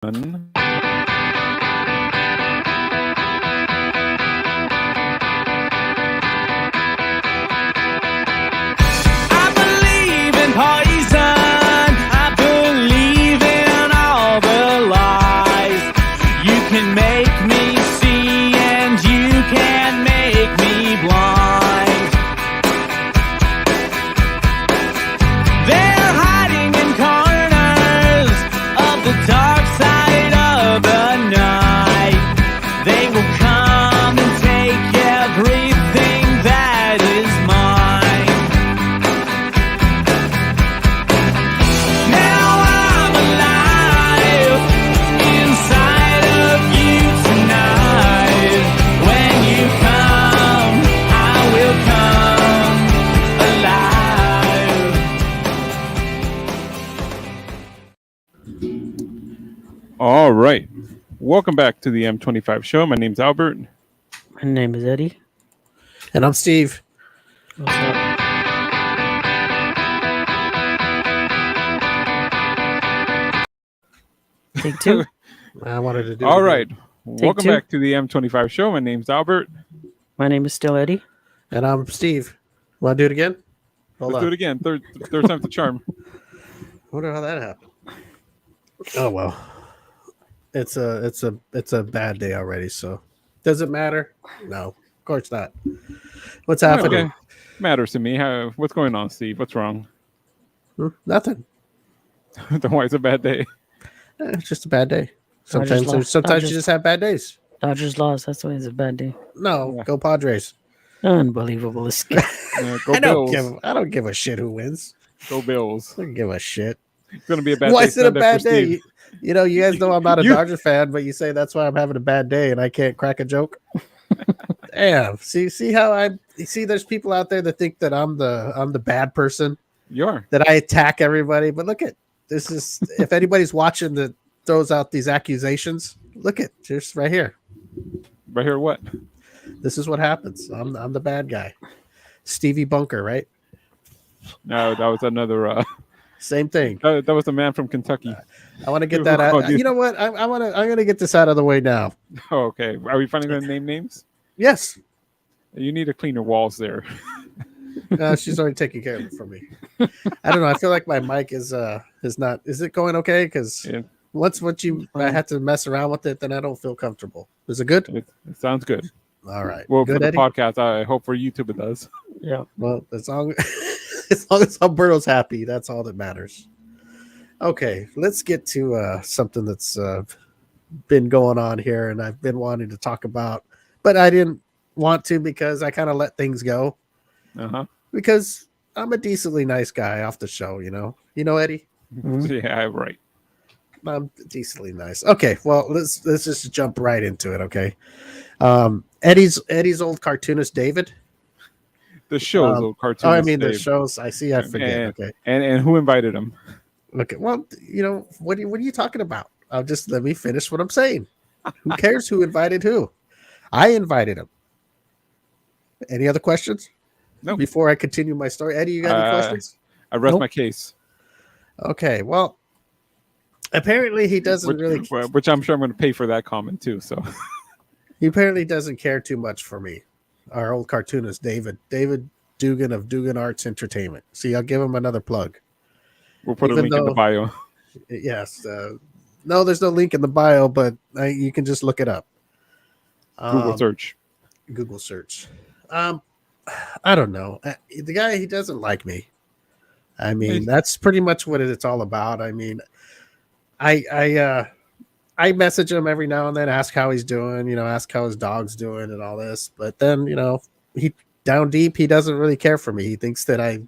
One. I believe in poison. I believe in all the lies. You can make me see and you can make me blind. They're hiding in corners of the dark side of the night. They will come and take everything that is mine. Now I'm alive inside of you tonight. When you come, I will come alive. All right. Welcome back to the M25 show. My name's Albert. My name is Eddie. And I'm Steve. What's up? Take two. I wanted to do All it right. again. Welcome two. back to the M25 show. My name's Albert. My name is still Eddie. And I'm Steve. Want to do it again? Hold Let's on. do it again. Third time's the charm. Wonder how that happened. Oh well. It's a bad day already, so does it matter? No, of course not. What's happening? Okay. Matters to me. What's going on, Steve? What's wrong? Nothing. Then why it's a bad day? It's just a bad day. Dodgers Sometimes lost. sometimes you Dodgers- just have bad days. Dodgers lost. That's why it's a bad day. No, Yeah. go Padres. Unbelievable escape. Go Bills. I don't give a shit who wins. Go Bills. I don't give a shit. It's going to be a bad Why day. is it a Sunday bad for day? Steve. You know, you guys know I'm not a You- Dodger fan, but you say that's why I'm having a bad day and I can't crack a joke. Damn. See how I see there's people out there that think that I'm the bad person, You are. that I attack everybody. But look at this is if anybody's watching that throws out these accusations, look at just right here. Right here, what? This is what happens. I'm the bad guy. Stevie Bunker, right? No, that was another. Same thing. That was a man from Kentucky. I want to get Who that called out. you? You know what? I'm gonna get this out of the way now. Oh, okay. Are we finally going to name names? Yes. You need to clean your walls there. She's already taking care of it for me. I don't know. I feel like my mic is not. Is it going okay? Because Yeah. once I have to mess around with it, then I don't feel comfortable. Is it good? It sounds good. All right. Well, good, for the Eddie? podcast, I hope for YouTube it does. Yeah. Well, as long as Alberto's happy, that's all that matters. Okay, let's get to something that's been going on here, and I've been wanting to talk about, but I didn't want to because I kind of let things go Uh-huh. because I'm a decently nice guy off the show. You know, Eddie. Mhm. Yeah, right. I'm decently nice. Okay, well let's just jump right into it. Okay, Eddie's old cartoonist David. The show's old cartoon. Oh, I mean the shows. I see. I forget. And, Okay. and who invited him? Okay. Well, what are you talking about? I'll just let me finish what I'm saying. Who cares who invited who? I invited him. Any other questions? No. Before I continue my story, Eddie, you got any questions? I rest Nope. my case. Okay. Well, apparently he doesn't really. Which I'm sure I'm going to pay for that comment too. So He apparently doesn't care too much for me. Our old cartoonist, David Dugan of Dugan Arts Entertainment. See, I'll give him another plug. we'll put Even a link in the though- bio. Yes. No, there's no link in the bio, but you can just look it up. Google search. Google search. I don't know. The guy, he doesn't like me. I mean, that's pretty much what it's all about. I mean, I message him every now and then, ask how he's doing, ask how his dog's doing and all this. But then, he down deep, he doesn't really care for me. He thinks that I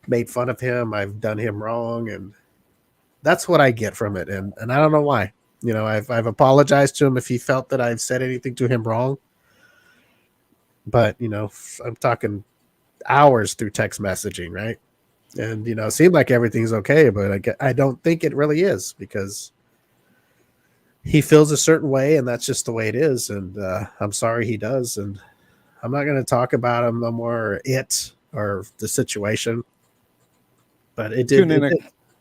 made fun of him. I've done him wrong. And that's what I get from it. And I don't know why. I've apologized to him if he felt that I've said anything to him wrong. But, I'm talking hours through text messaging, right? And, it seemed like everything's okay, but I don't think it really is because he feels a certain way and that's just the way it is. And I'm sorry he does. And I'm not going to talk about him no more or the situation. But it did.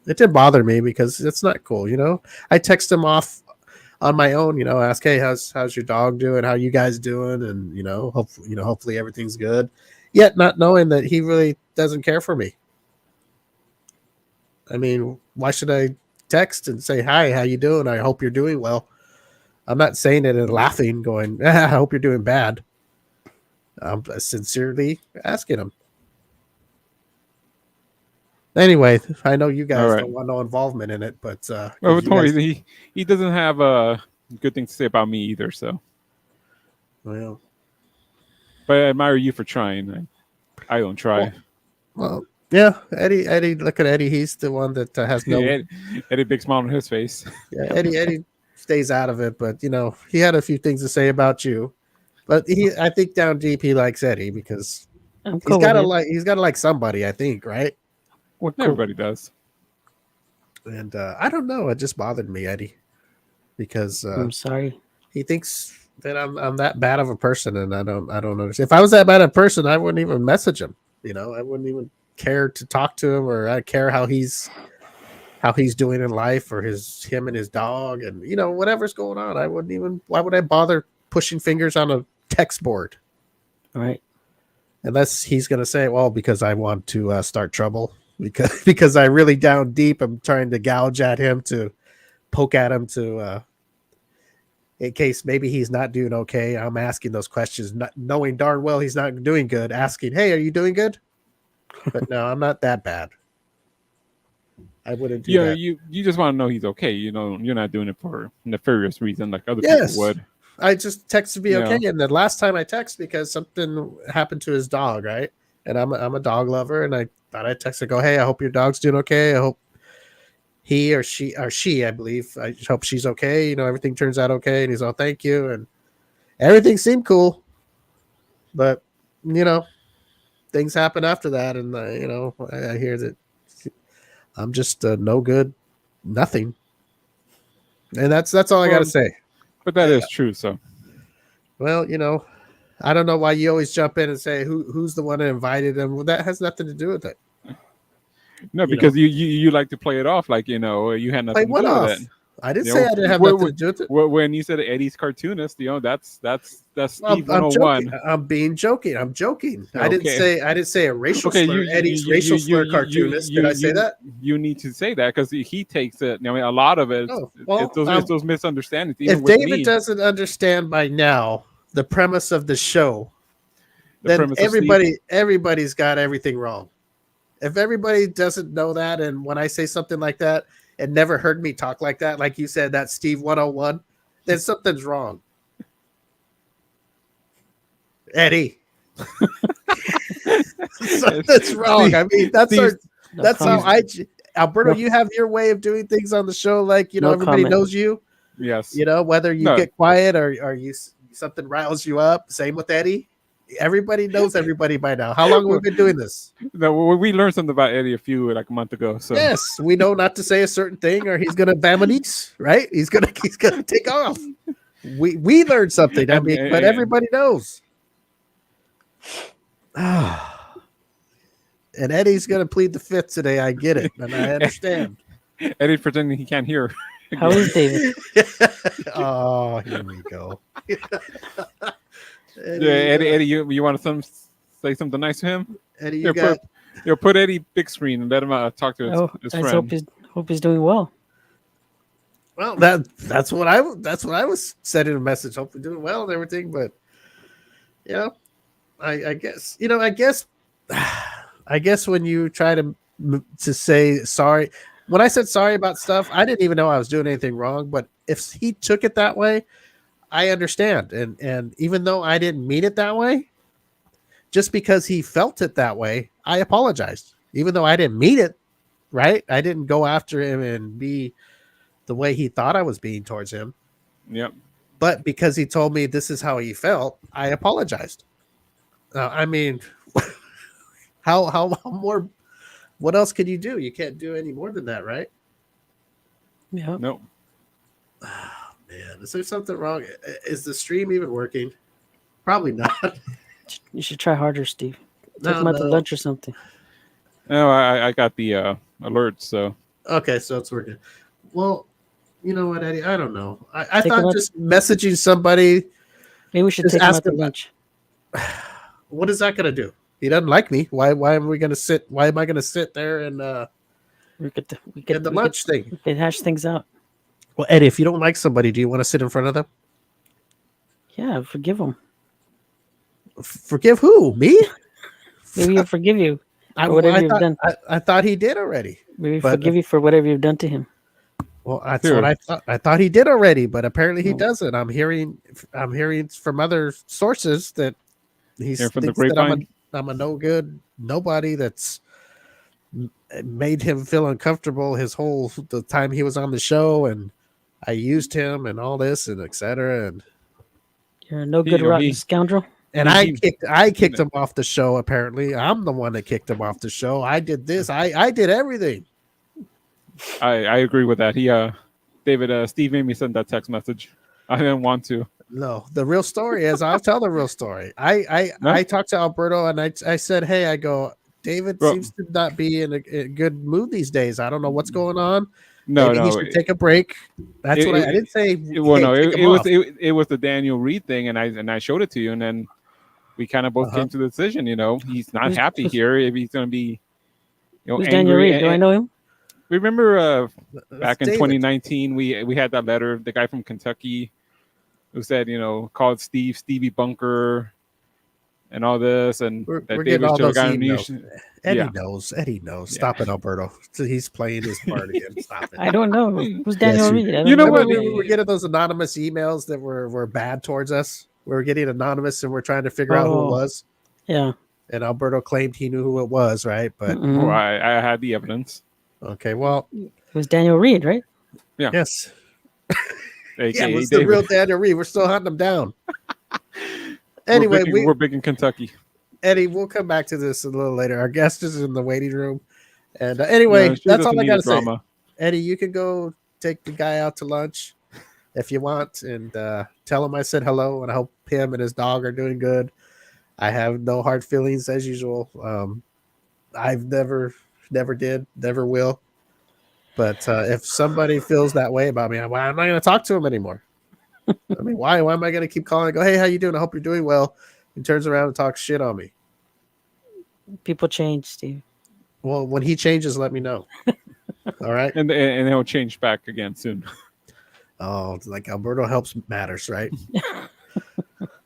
It didn't bother me because it's not cool, you know. I text him off on my own, you know, ask, hey, how's your dog doing? How you guys doing? And hopefully everything's good. Yet not knowing that he really doesn't care for me. I mean, why should I text and say, hi, how you doing? I hope you're doing well. I'm not saying it and laughing, going, I hope you're doing bad. I'm sincerely asking him. Anyway, I know you guys don't want no involvement in it, but well, he doesn't have good things to say about me either. So, well, but I admire you for trying. I don't try. Well, yeah, Eddie. Look at Eddie. He's the one that has no. Eddie, big smile on his face. Yeah, Eddie stays out of it, but you know he had a few things to say about you. But I think down deep he likes Eddie because he's got to like somebody. I think, right? Well, everybody does. And I don't know. It just bothered me, Eddie, because I'm sorry. He thinks that I'm that bad of a person, and I don't understand. If I was that bad of a person, I wouldn't even message him. You know, I wouldn't even care to talk to him, or I care how he's doing in life, or him and his dog, and you know whatever's going on. I wouldn't even. Why would I bother pushing fingers on a text board? All right. Unless he's going to say, well, because I want to start trouble. Because I really down deep, I'm trying to gouge at him, to poke at him, to in case maybe he's not doing okay. I'm asking those questions, not knowing darn well he's not doing good. Asking, hey, are you doing good? But no, I'm not that bad. I wouldn't do that. You just want to know he's okay. You know, you're not doing it for nefarious reason like other people would. I just text to be okay. And the last time I text because something happened to his dog, right? And I'm a dog lover, and I thought I'd text and go, hey, I hope your dog's doing okay. I hope he or she, I believe, I hope she's okay. You know, everything turns out okay. And he's all, thank you. And everything seemed cool. But, you know, things happen after that. And, you know, I hear that I'm just no good, nothing. And that's all I got to say. But that is true. So, well, you know, I don't know why you always jump in and say who's the one that invited him. Well, that has nothing to do with it. No, because you like to play it off like, you know, you had nothing to do with it. I didn't say I didn't have nothing to do with it. When you said Eddie's cartoonist, you know, that's Steve 101. I'm being joking. I'm joking. Okay. I didn't say a racial slur. Eddie's racial slur cartoonist. Did I say that? You need to say that because he takes it. I mean, a lot of it. It's those misunderstandings. If David doesn't understand by now the premise of the show, then everybody's got everything wrong. If everybody doesn't know that, and when I say something like that and never heard me talk like that, like you said, that's Steve 101, then something's wrong. Eddie. Something's wrong. I mean, that's how Alberto, you have your way of doing things on the show. Like, you know, everybody knows you. Yes. You know, whether you get quiet or you something riles you up. Same with Eddie. Everybody knows everybody by now. How long have we been doing this? No, we learned something about Eddie a month ago. So yes, we know not to say a certain thing, or he's gonna Bamanese, right? He's gonna take off. We learned something. I mean, but everybody knows. And Eddie's gonna plead the fifth today. I get it, and I understand. Eddie's pretending he can't hear. How is David? Oh, here we go. Eddie, you want to say something nice to him? Eddie, put Eddie big screen and let him talk to his friend. I hope he's doing well. Well, that's what I was sending a message. Hope you're doing well and everything, but you know, I guess when you try to say sorry, when I said sorry about stuff, I didn't even know I was doing anything wrong. But if he took it that way, I understand. And even though I didn't mean it that way, just because he felt it that way, I apologized. Even though I didn't mean it, right? I didn't go after him and be the way he thought I was being towards him. Yep. But because he told me this is how he felt, I apologized. I mean, how more? What else can you do? You can't do any more than that, right? Yeah. No. Oh, man, is there something wrong? Is the stream even working? Probably not. You should try harder, Steve. Take him out to lunch or something. No, I got the alert, so Okay, so it's working. Well, you know what, Eddie? I don't know. I Take thought him out- just messaging somebody. Maybe we should Just take him ask out to him- lunch. What is that gonna do? He doesn't like me. Why am we gonna sit? Why am I gonna sit there and We could get the lunch thing? we could hash things out. Well, Eddie, if you don't like somebody, do you want to sit in front of them? Yeah, forgive him. Forgive who? Me? Maybe he'll forgive you I, for whatever I you've thought, done. I thought he did already. Maybe but- forgive you for whatever you've done to him. Well, that's Sure. what I thought. I thought he did already, but apparently he No. doesn't. I'm hearing from other sources that he's Hear from the thinks that grapevine? I'm a no good nobody that's made him feel uncomfortable the time he was on the show, and I used him and all this and etc. You're a no good You know, rotten he- scoundrel. And He- I kicked him off the show. Apparently, I'm the one that kicked him off the show. I did this. I did everything. I agree with that. He David Steve made me send that text message. I didn't want to. No, the real story is I'll tell the real story. I talked to Alberto and I said, hey, I go, David Bro. seems to not be in a good mood these days. I don't know what's going on. No, Maybe he no. should take a break. That's what I didn't say. Well, hey, no, take it him was off. it was the Daniel Reed thing, and I showed it to you, and then we kind of both Uh-huh. came to the decision. You know, he's not Who's- happy who's- here. If he's going to be, Who's angry. Daniel Reed? Do I And- know him? Remember That's back in David. 2019, we had that letter, the guy from Kentucky who said, called Stevie Bunker and all this, and We're that getting all those got emails. Eddie Yeah. knows. Eddie knows. Yeah. Stop it, Alberto. So he's playing his part again. Stop it. I don't know. Who's Daniel you- Reed? I don't You know know what? We were getting those anonymous emails that were bad towards us. We were getting anonymous and we're trying to figure out who it Oh. was. Yeah. And Alberto claimed he knew who it was, right? But Mm-mm. Well, I had the evidence. okay, well, It was Daniel Reed, right? yes. AKA Yeah, it was the David. real Daniel Reed. We're still hunting him down. Anyway, we're big in Kentucky. Eddie, we'll come back to this a little later. Our guest is in the waiting room. And anyway, Yeah, she that's doesn't all I need got to say. drama. Eddie, you can go take the guy out to lunch if you want and tell him I said hello and I hope him and his dog are doing good. I have no hard feelings as usual. I've never did, never will. But if somebody feels that way about me, I'm not going to talk to him anymore. I mean, why? Why am I going to keep calling and go, hey, how you doing? I hope you're doing well. He turns around and talks shit on me. People change, Steve. Well, when he changes, let me know. All right. And he'll change back again soon. Oh, it's like Alberto helps matters, right?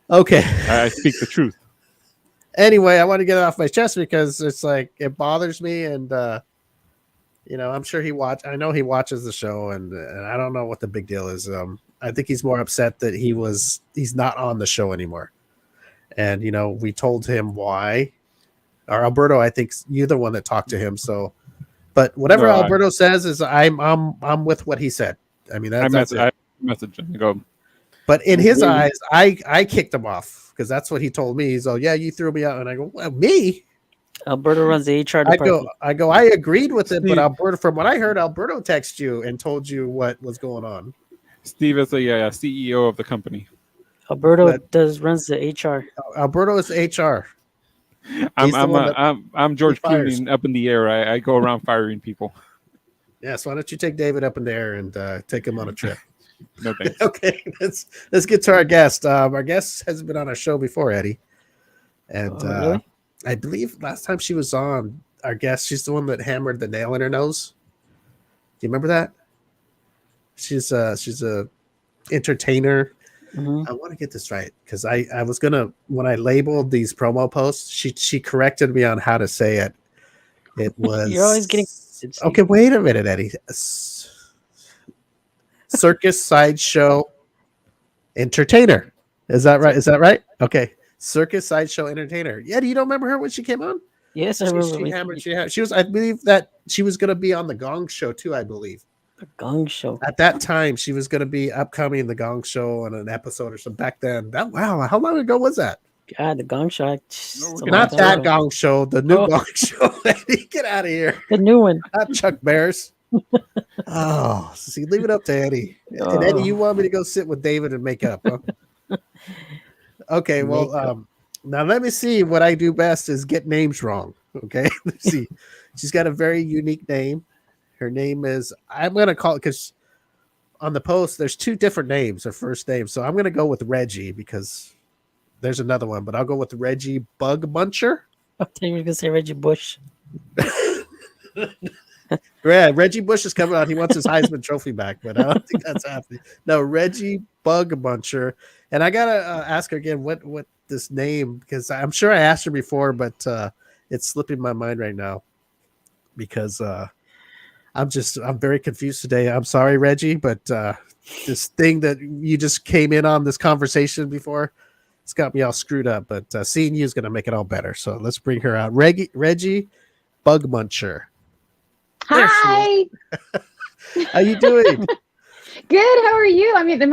Okay. I speak the truth. Anyway, I want to get it off my chest because it's like it bothers me, and I'm sure I know he watches the show, and I don't know what the big deal is. I think he's more upset that he's not on the show anymore, and we told him why. Or Alberto, I think you're the one that talked to him. So, but whatever No, Alberto says is I'm with what he said. I mean, that's it. I messaged him and go, But in his Really? eyes, I kicked him off because that's what he told me. He's all, yeah, you threw me out, and I go, well, me? Alberto runs the HR I department. go, I agreed with it, but Steve. Alberto, from what I heard, Alberto texted you and told you what was going on. Steve is the CEO of the company. Alberto but- runs the HR. Alberto is HR. I'm the one that I'm George he fires. Clooney up in the air. I go around firing people. Yeah, so why don't you take David up in there and take him on a trip? No thanks. Okay, let's get to our guest. Our guest has been on our show before, Eddie, and Oh, really? I believe last time she was on, our guest, she's the one that hammered the nail in her nose. Do you remember that? She's a entertainer. Mhm. I want to get this right because I was gonna, when I labeled these promo posts, she corrected me on how to say it. It was You're always getting Steve. okay. Wait a minute, Eddie. Circus Sideshow Entertainer. Is that right? Is that right? Okay. Circus Sideshow Entertainer. Yeah, do you don't remember her when she came on? Yes, I She remember. hammered. She was. I believe that she was going to be on the Gong Show too. I believe The Gong Show. at that time she was going to be upcoming the Gong Show on an episode or something. Back then, wow, how long ago was that? God, the Gong Show. we're Not Not that guy. Gong Show, the new Oh. Gong Show. Get out of here, The new one. not Chuck Bears. Oh, see, leave it up to Eddie. And Eddie, you want me to go sit with David and make up? Huh? Okay, well, Makeup. now let me see. What I do best is get names wrong. Okay, let's see. She's got a very unique name, Her name is, I'm going to call it, because on the post, there's two different names, her first name. So I'm going to go with Reggie because there's another one, but I'll go with Reggie Bugmuncher. I thought you were gonna say Reggie Bush. Yeah, Reggie Bush is coming out. He wants his Heisman Trophy back, but I don't think that's happening. No, Reggie Bugmuncher. And I got to ask her again what this name, because I'm sure I asked her before, but it's slipping my mind right now because I'm very confused today. I'm sorry, Reggie, but this thing that you just came in on this conversation before, it's got me all screwed up. But seeing you is going to make it all better. So let's bring her out. Reggie Bugmuncher. Hi. How you doing? Good. How are you? I'm in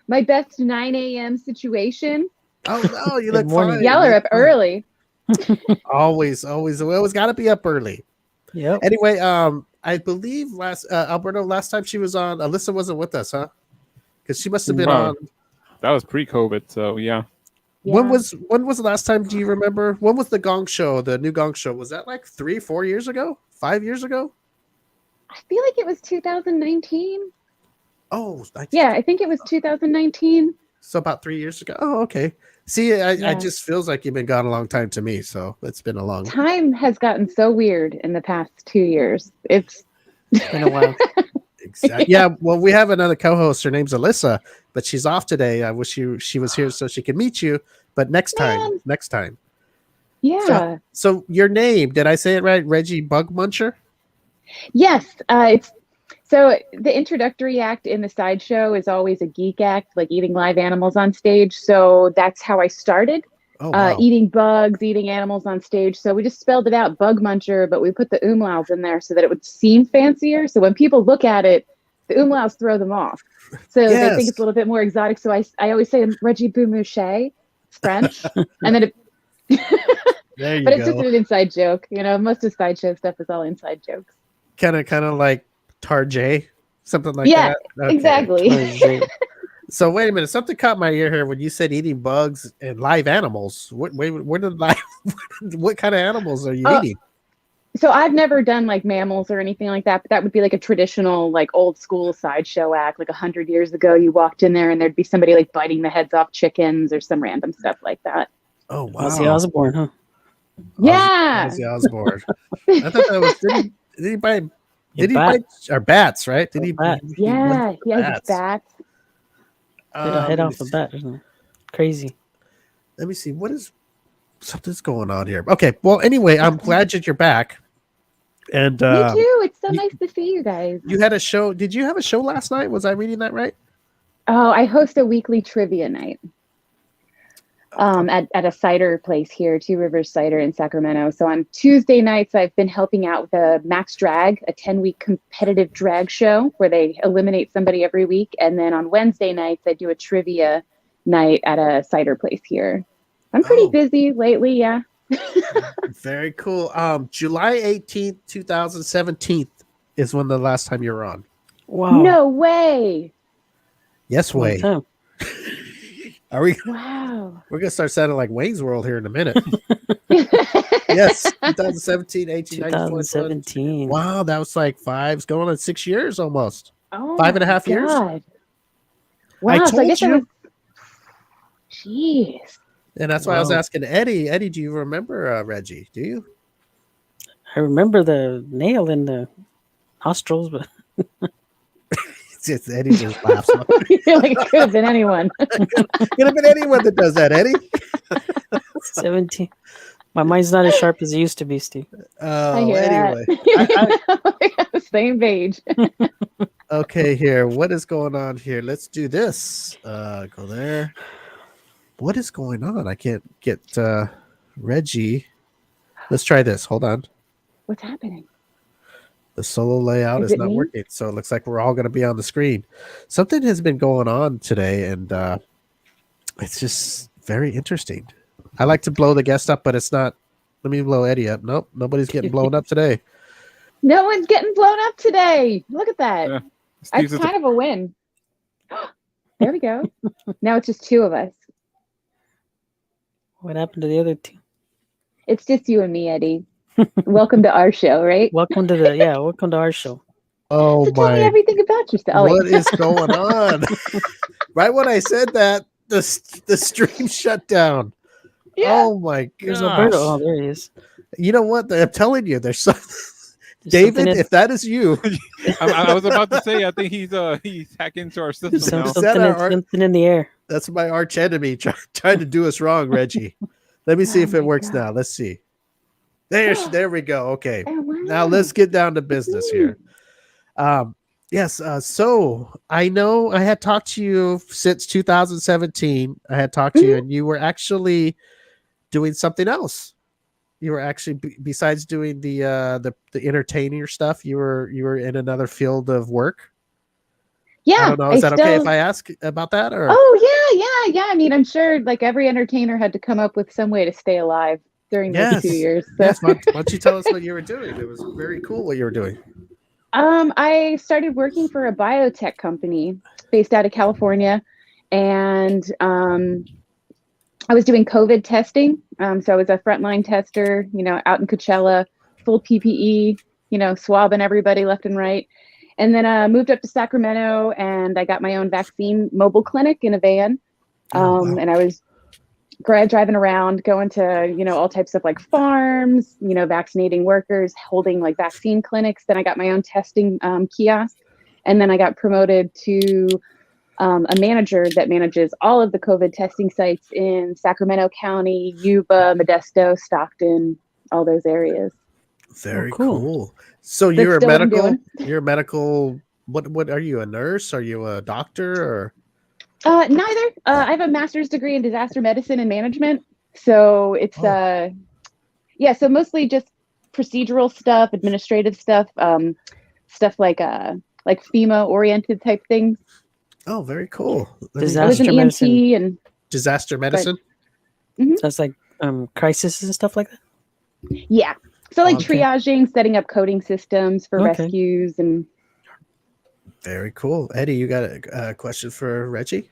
my best 9 a.m. situation. Oh no, you look morning. fine. Y'all are up early. Always. We always got to be up early. Yep. Anyway, I believe Alberto, last time she was on, Alyssa wasn't with us, huh? Because she must have been Wow. on. That was pre-COVID, so yeah. When was the last time? Do you remember? When was the Gong Show? The new Gong Show, was that like 3-4 years ago? 5 years ago? I feel like it was 2019. Oh, Yeah, I think it was 2019. So about 3 years ago. Oh, okay. See, I Yeah. just feels like you've been gone a long time to me. So it's been a long. Time has gotten so weird in the past 2 years. It's Been a while. Exactly. Yeah. Well, we have another co-host. Her name's Alyssa, but she's off today. I wish she was here so she could meet you. But next time. Man. Next time. yeah. So your name, did I say it right? Reggie Bugmuncher? Yes. It's so the introductory act in the Sideshow is always a geek act, like eating live animals on stage. So that's how I started. Oh, wow. Eating bugs, eating animals on stage. So we just spelled it out, Bugmuncher, but we put the umlauts in there so that it would seem fancier. So when people look at it, the umlauts throw them off. So they Yes. think it's a little bit more exotic. So I always say Reggie Bugmuncher. It's French. And then There you but it's just go. an inside joke. You know, most of Sideshow stuff is all inside jokes. Kind of like Tarjay, something like Yeah, that. Okay. exactly. So wait a minute, something caught my ear here when you said eating bugs and live animals. What kind of animals are you eating? So I've never done like mammals or anything like that, but that would be like a traditional, like old school Sideshow act. Like 100 years ago, you walked in there and there'd be somebody like biting the heads off chickens or some random stuff like that. Oh wow, Ozzy Osbourne, huh? Yeah. Ozzy Osbourne. I thought that was did he bite? Did he bite our bats? Right? Did he? Bat. Yeah. Yeah. Bats. Bats. Bit a head let off me the see. bat. Isn't it? Crazy. Let me see. What is something's going on here? Okay. Well, anyway, I'm glad that you're back. And Me too. It's so you- nice to see you guys. you had a show. Did you have a show last night? Was I reading that right? Oh, I host a weekly trivia night. At a cider place here, Two Rivers Cider in Sacramento. So on Tuesday nights, I've been helping out with a Max Drag, a 10-week competitive drag show where they eliminate somebody every week. And then on Wednesday nights, I do a trivia night at a cider place here. I'm pretty Oh. busy lately, yeah. Very cool. July 18th, 2017 is when the last time you were on. Wow. No way. Yes, Long way. time. Are we? Wow. We're gonna start sounding like Wayne's World here in a minute. Yes, 2017, 18, 19, 20, 2017. Wow, that was like going on 6 years almost. Oh, 5.5 years? God. I Wow. So I told guess you. it was. Jeez. And that's why I was Wow. asking Eddie. Eddie, do you remember Reggie? Do you? I remember the nail in the nostrils, but Eddie just laughs. You're like, it could have been anyone. Could have been anyone that does that, Eddie. 17. My mind's not as sharp as it used to be, Steve. I hear Anyway. that. We're on the same page. Okay, here. What is going on here? Let's do this. Go there. What is going on? I can't get Reggie. Let's try this. Hold on. What's happening? The solo layout Is is it not me? working, so it looks like we're all going to be on the screen. Something has been going on today, and it's just very interesting. I like to blow the guest up, but it's not. Let me blow Eddie up. Nope, nobody's getting blown up today. No one's getting blown up today. Look at that. Yeah. It's Steve's at kind of a win. There we go. Now it's just two of us. What happened to the other two? It's just you and me, Eddie. Welcome to our show, right? Welcome to our show. Oh So tell me my! everything about yourself. Oh, What wait. is going on? Right when I said that, the stream shut down. Yeah. Oh my There's Alberto. gosh! Oh, there he is. You know what? I'm telling you, there's some. There's David, something if that is you, I was about to say, I think he's hacking into our system now. Is that our- something in the air. that's my arch enemy trying to do us wrong, Reggie. Let me see Oh if it my works God. now. Let's see. There we go. Okay. Oh, wow. Now let's get down to business here. Yes. So I know I had talked to you since 2017. I had talked to you, and you were actually doing something else. You were actually besides doing the entertaining stuff. You were in another field of work. Yeah. I don't know. Is that okay if I ask about that? Or Oh, yeah. I mean, I'm sure like every entertainer had to come up with some way to stay alive during those 2 years. So. Yes. Why don't you tell us what you were doing? It was very cool what you were doing. I started working for a biotech company based out of California, and I was doing COVID testing. So I was a frontline tester, out in Coachella, full PPE, swabbing everybody left and right. And then moved up to Sacramento, and I got my own vaccine mobile clinic in a van. Wow. And I was driving around, going to, all types of like farms, vaccinating workers, holding like vaccine clinics. Then I got my own testing kiosk. And then I got promoted to a manager that manages all of the COVID testing sites in Sacramento County, Yuba, Modesto, Stockton, all those areas. Very cool. cool. So That's you're a still what I'm medical. doing. You're a medical. What are you? A nurse? Are you a doctor? Or Neither. I have a master's degree in disaster medicine and management. So it's so mostly just procedural stuff, administrative stuff, stuff like FEMA oriented type things. oh, very cool. I was Disaster an EMT medicine. and Disaster medicine. So it's like crisis and stuff like that. yeah. So like Okay. triaging, setting up coding systems for Okay. rescues and Very cool. Eddie, you got a question for Reggie?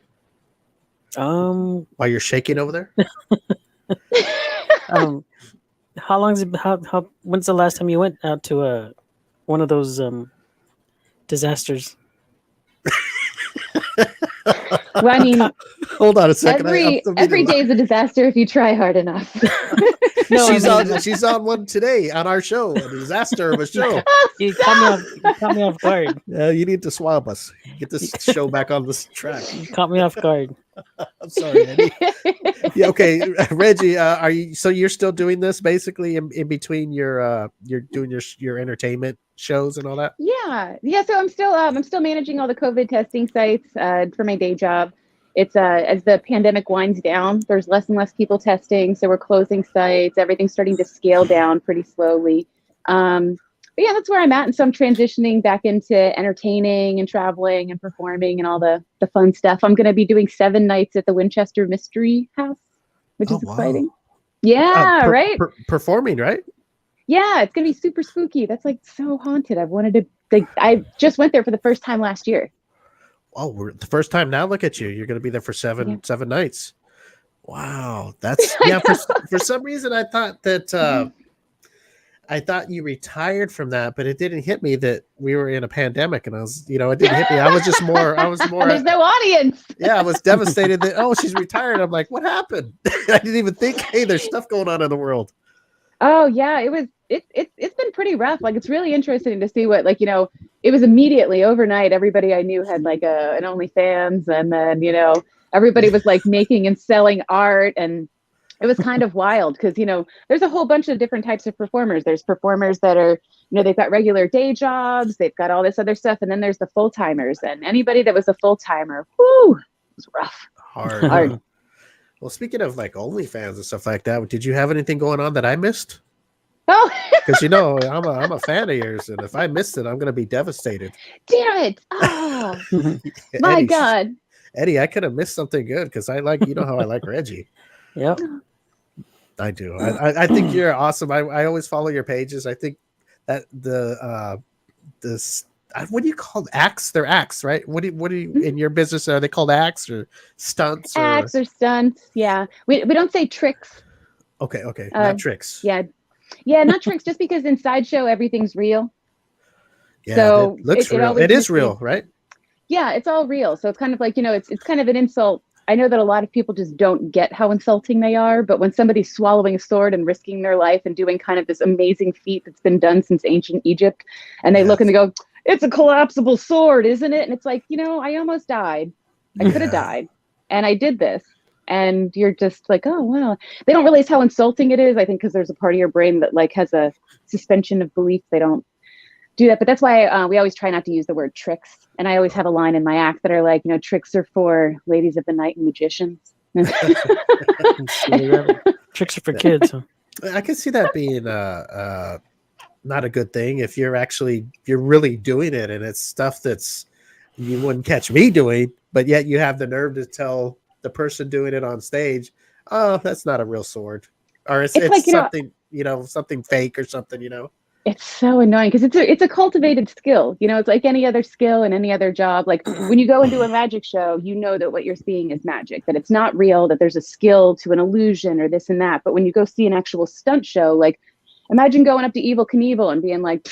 Um, While you're shaking over there? how long's it? How? When's the last time you went out to one of those disasters? well, I mean, Hold on a second. every day is a disaster if you try hard enough. No, She's on one today on our show, a disaster of a show. You caught me off guard. You need to swab us. Get this show back on this track. You caught me off guard. I'm sorry, Eddie. Yeah, okay, Reggie. Are you? So you're still doing this basically in between you're doing your entertainment shows and all that? Yeah. So I'm still managing all the COVID testing sites for my day job. It's as the pandemic winds down, there's less and less people testing, so we're closing sites. Everything's starting to scale down pretty slowly. But yeah, that's where I'm at, and so I'm transitioning back into entertaining and traveling and performing and all the fun stuff. I'm going to be doing 7 nights at the Winchester Mystery House, which is Oh, wow. exciting. Yeah, right. Performing, right? Yeah, it's gonna be super spooky. That's like so haunted. I've wanted to. I just went there for the first time last year. Oh, we're the first time now. Look at you. You're going to be there for seven nights. Wow, that's For some reason, I thought that I thought you retired from that, but it didn't hit me that we were in a pandemic, and it didn't hit me. I was more. There's no audience. Yeah, I was devastated that she's retired. I'm like, what happened? I didn't even think. Hey, there's stuff going on in the world. Oh yeah, it's been pretty rough. Like it's really interesting to see what it was immediately overnight. Everybody I knew had like an OnlyFans, and then everybody was like making and selling art, and it was kind of wild because there's a whole bunch of different types of performers. There's performers that are they've got regular day jobs, they've got all this other stuff, and then there's the full timers. And anybody that was a full timer, whoo, it was rough. Hard. Well, speaking of like OnlyFans and stuff like that, did you have anything going on that I missed? Oh, Because I'm a fan of yours, and if I missed it, I'm going to be devastated. damn it! Oh, my Eddie, God. Eddie, I could have missed something good because I like how I like Reggie. Yep. I do. I think you're awesome. I always follow your pages. I think that what do you call acts? They're acts, right? What do you in your business are they called acts or stunts? Acts or stunts? Yeah, we don't say tricks. Okay, not tricks. Yeah, not tricks. Just because in Sideshow everything's real. Yeah, So it looks real. always It is makes me- real, right? Yeah, it's all real. So it's kind of like, it's kind of an insult. I know that a lot of people just don't get how insulting they are, but when somebody's swallowing a sword and risking their life and doing kind of this amazing feat that's been done since ancient Egypt, and they look and they go, "It's a collapsible sword, isn't it?" And it's like, I almost died. I could have died, and I did this. And you're just like, oh wow. They don't realize how insulting it is. I think because there's a part of your brain that like has a suspension of belief. They don't do that. But that's why we always try not to use the word tricks. And I always have a line in my act that are like, tricks are for ladies of the night and magicians. Tricks are for kids. Huh? I can see that being not a good thing if you're really doing it, and it's stuff that's you wouldn't catch me doing, but yet you have the nerve to tell the person doing it on stage, "Oh, that's not a real sword," or it's like, something something fake or something. It's so annoying because it's a cultivated skill. It's like any other skill and any other job. Like when you go into a magic show, you know that what you're seeing is magic, that it's not real, that there's a skill to an illusion or this and that. But when you go see an actual stunt show, like imagine going up to Evel Knievel and being like,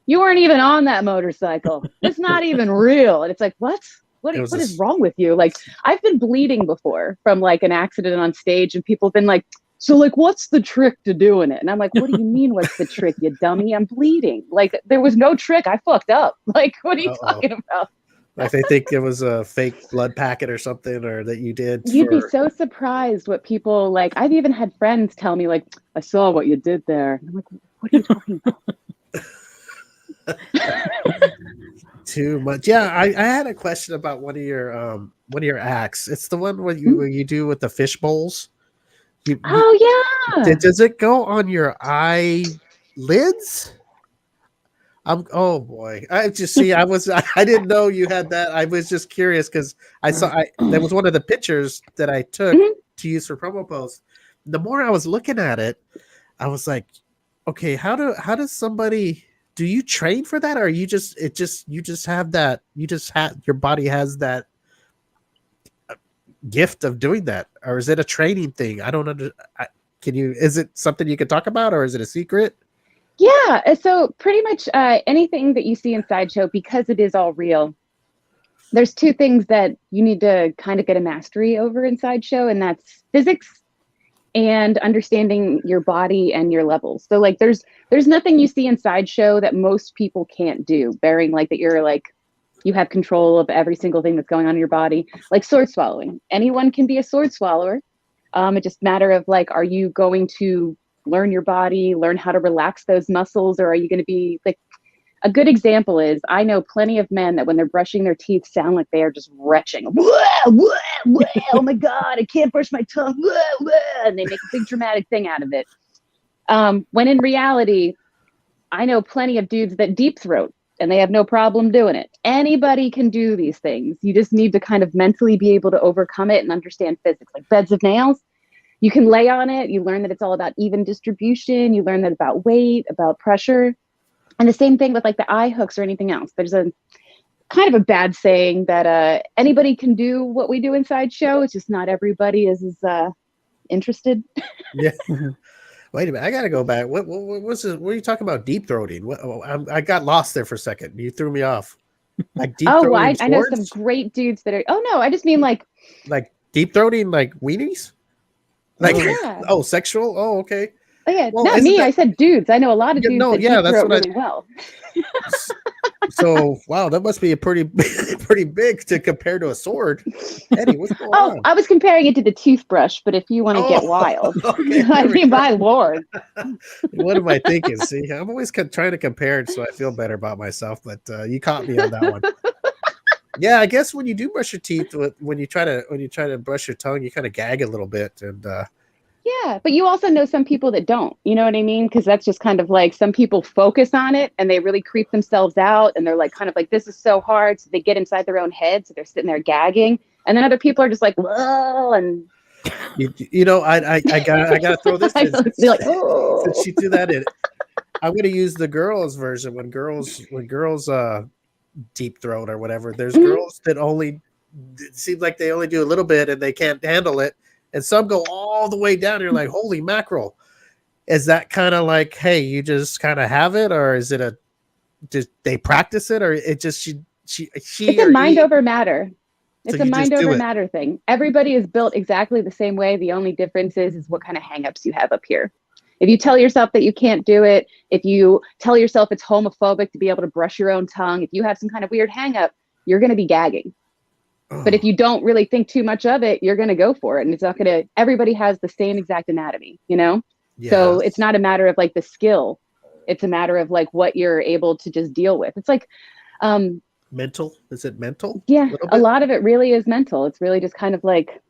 "You weren't even on that motorcycle. It's not even real." And it's like, what? What is wrong with you? Like I've been bleeding before from like an accident on stage, and people have been like, "So like, what's the trick to doing it?" And I'm like, "What do you mean, what's the trick, you dummy? I'm bleeding. Like there was no trick. I fucked up. Like what are you talking about?" Like they think it was a fake blood packet or something, or that you did. You'd be so surprised what people like. I've even had friends tell me like, "I saw what you did there." And I'm like, "What are you talking about?" Too much. Yeah, I had a question about one of your acts. It's the one where you do with the fish bowls. Oh yeah. Does it go on your eyelids? Oh boy. I just see. I didn't know you had that. I was just curious because that was one of the pictures that I took to use for promo posts. The more I was looking at it, I was like, okay, how does somebody, do you train for that, or you just have that, your body has that gift of doing that, or is it a training thing? I don't is it something you could talk about, or is it a secret? Yeah, so pretty much anything that you see in Sideshow, because it is all real, there's two things that you need to kind of get a mastery over in Sideshow, and that's physics and understanding your body and your levels. So like there's nothing you see in Sideshow that most people can't do, bearing like that you're like, you have control of every single thing that's going on in your body. Like sword swallowing. Anyone can be a sword swallower. It's just a matter of like, are you going to learn your body, learn how to relax those muscles, or are you going to be like, a good example is I know plenty of men that when they're brushing their teeth sound like they are just retching. Oh my God, I can't brush my tongue. And they make a big dramatic thing out of it. When in reality, I know plenty of dudes that deep throat and they have no problem doing it. Anybody can do these things. You just need to kind of mentally be able to overcome it and understand physics. Like beds of nails, you can lay on it. You learn that it's all about even distribution. You learn that about weight, about pressure. And the same thing with like the eye hooks or anything else. There's a kind of a bad saying that anybody can do what we do in Sideshow. It's just not everybody is interested. Yeah. Wait a minute, I gotta go back. What was this? What are you talking about? Deep throating? I got lost there for a second. You threw me off. Like deep throating. Well, I know some great dudes that are. Oh no, I just mean like deep throating, like weenies. Like sexual. Oh, okay. Oh yeah, well, not me. I said dudes. I know a lot of dudes that deep throat really well. So wow, that must be a pretty big to compare to a sword. Eddie, what's going on? I was comparing it to the toothbrush, but if you want to get wild, okay, I mean, my lord. What am I thinking? See, I'm always trying to compare it so I feel better about myself, but you caught me on that one. Yeah, I guess when you do brush your teeth, when you try to brush your tongue, you kind of gag a little bit, and yeah, but you also know some people that don't. You know what I mean? Because that's just kind of like some people focus on it and they really creep themselves out, and they're like kind of like, this is so hard, so they get inside their own head, so they're sitting there gagging, and then other people are just like, whoa, and you know, I gotta throw this in. They're like, oh. Since she threw that in, I'm gonna use the girls version. When girls deep throat or whatever, there's girls that it seems like they only do a little bit and they can't handle it, and some go all the way down. You're like, holy mackerel. Is that kind of like, hey, you just kind of have it, or is it Did they practice it, or it just she It's a or mind he? over matter. So It's a you just mind do over it. matter thing. Everybody is built exactly the same way. The only difference is what kind of hangups you have up here. If you tell yourself that you can't do it, if you tell yourself it's homophobic to be able to brush your own tongue, if you have some kind of weird hang up, you're going to be gagging. But if you don't really think too much of it, you're going to go for it. And it's not going to, everybody has the same exact anatomy, you know? So it's not a matter of like the skill. It's a matter of like what you're able to just deal with. It's like, mental. Is it mental? yeah, a lot of it really is mental. It's really just kind of like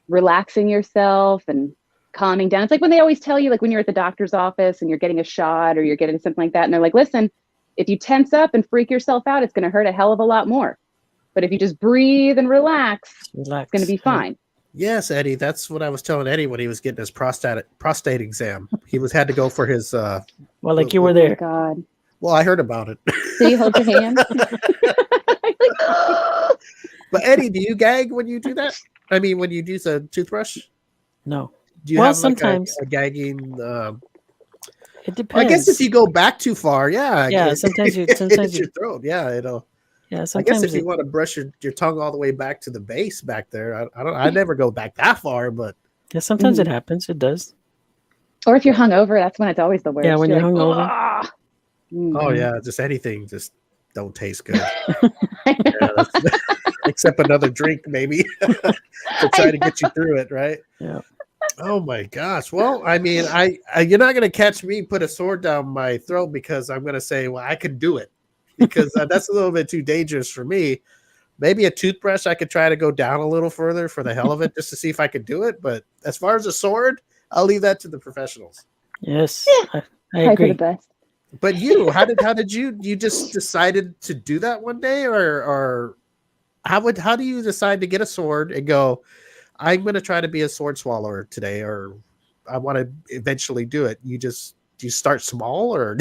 relaxing yourself and calming down. It's like when they always tell you, like when you're at the doctor's office and you're getting a shot or you're getting something like that. And they're like, listen, if you tense up and freak yourself out, it's going to hurt a hell of a lot more. But if you just breathe and relax, it's going to be fine. Yes, Eddie. That's what I was telling Eddie when he was getting his prostate exam. He had to go for his. Well, like you were there. Oh my God. Well, I heard about it. Did you hold your hand? But Eddie, do you gag when you do that? I mean, when you use a toothbrush? No. Do you Well, have sometimes. like a gagging? It depends. I guess if you go back too far, yeah. Yeah, sometimes you. It's your throat. Yeah, it'll. Yeah, I sometimes. guess if you want to brush your tongue all the way back to the base back there, I never go back that far, but Yeah, sometimes it happens. It does. Or if you're hungover, that's when it's always the worst. Yeah, when you're like, hungover. "Ah." oh yeah, just anything just don't taste good. Yeah, except another drink maybe to try to get you through it, right? Yeah. Oh my gosh. Well, I mean, I you're not gonna catch me put a sword down my throat because I'm gonna say, well, I could do it because that's a little bit too dangerous for me. Maybe a toothbrush I could try to go down a little further for the hell of it just to see if I could do it. But as far as a sword, I'll leave that to the professionals. Yes, I Probably for agree. the best. But you, how did you just decided to do that one day, or how do you decide to get a sword and go, I'm going to try to be a sword swallower today, or I want to eventually do it? Do you start small, or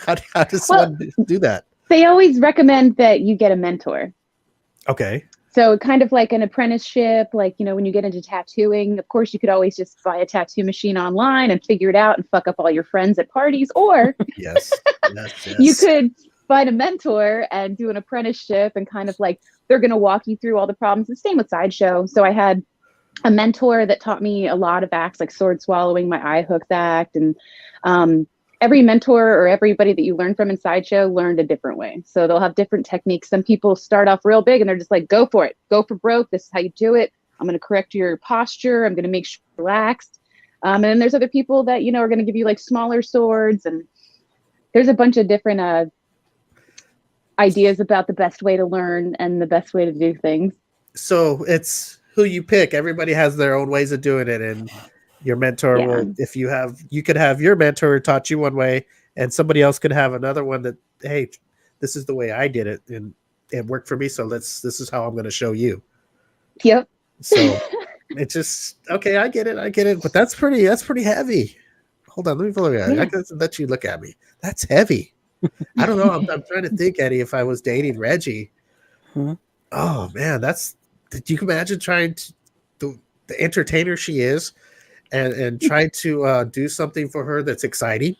how does one do that? They always recommend that you get a mentor. Okay. So kind of like an apprenticeship, like, you know, when you get into tattooing, of course, you could always just buy a tattoo machine online and figure it out and fuck up all your friends at parties. Or yes. You could find a mentor and do an apprenticeship and kind of like, they're going to walk you through all the problems. The same with Sideshow. So I had a mentor that taught me a lot of acts like sword swallowing, my eye hooks act. And every mentor or everybody that you learn from in Sideshow learned a different way. So they'll have different techniques. Some people start off real big and they're just like, go for it. Go for broke. This is how you do it. I'm going to correct your posture. I'm going to make sure you're relaxed. And then there's other people that, you know, are going to give you like smaller swords. And there's a bunch of different ideas about the best way to learn and the best way to do things. So it's who you pick. Everybody has their own ways of doing it. And your mentor will, if you could have your mentor taught you one way and somebody else could have another one that, hey, this is the way I did it and it worked for me. So this is how I'm going to show you. Yep. So it's just, okay, I get it. But that's pretty heavy. Hold on. Let me look at it. I can let you look at me. That's heavy. I don't know. I'm trying to think, Eddie, if I was dating Reggie. Oh man, did you imagine trying to the entertainer she is and try to do something for her that's exciting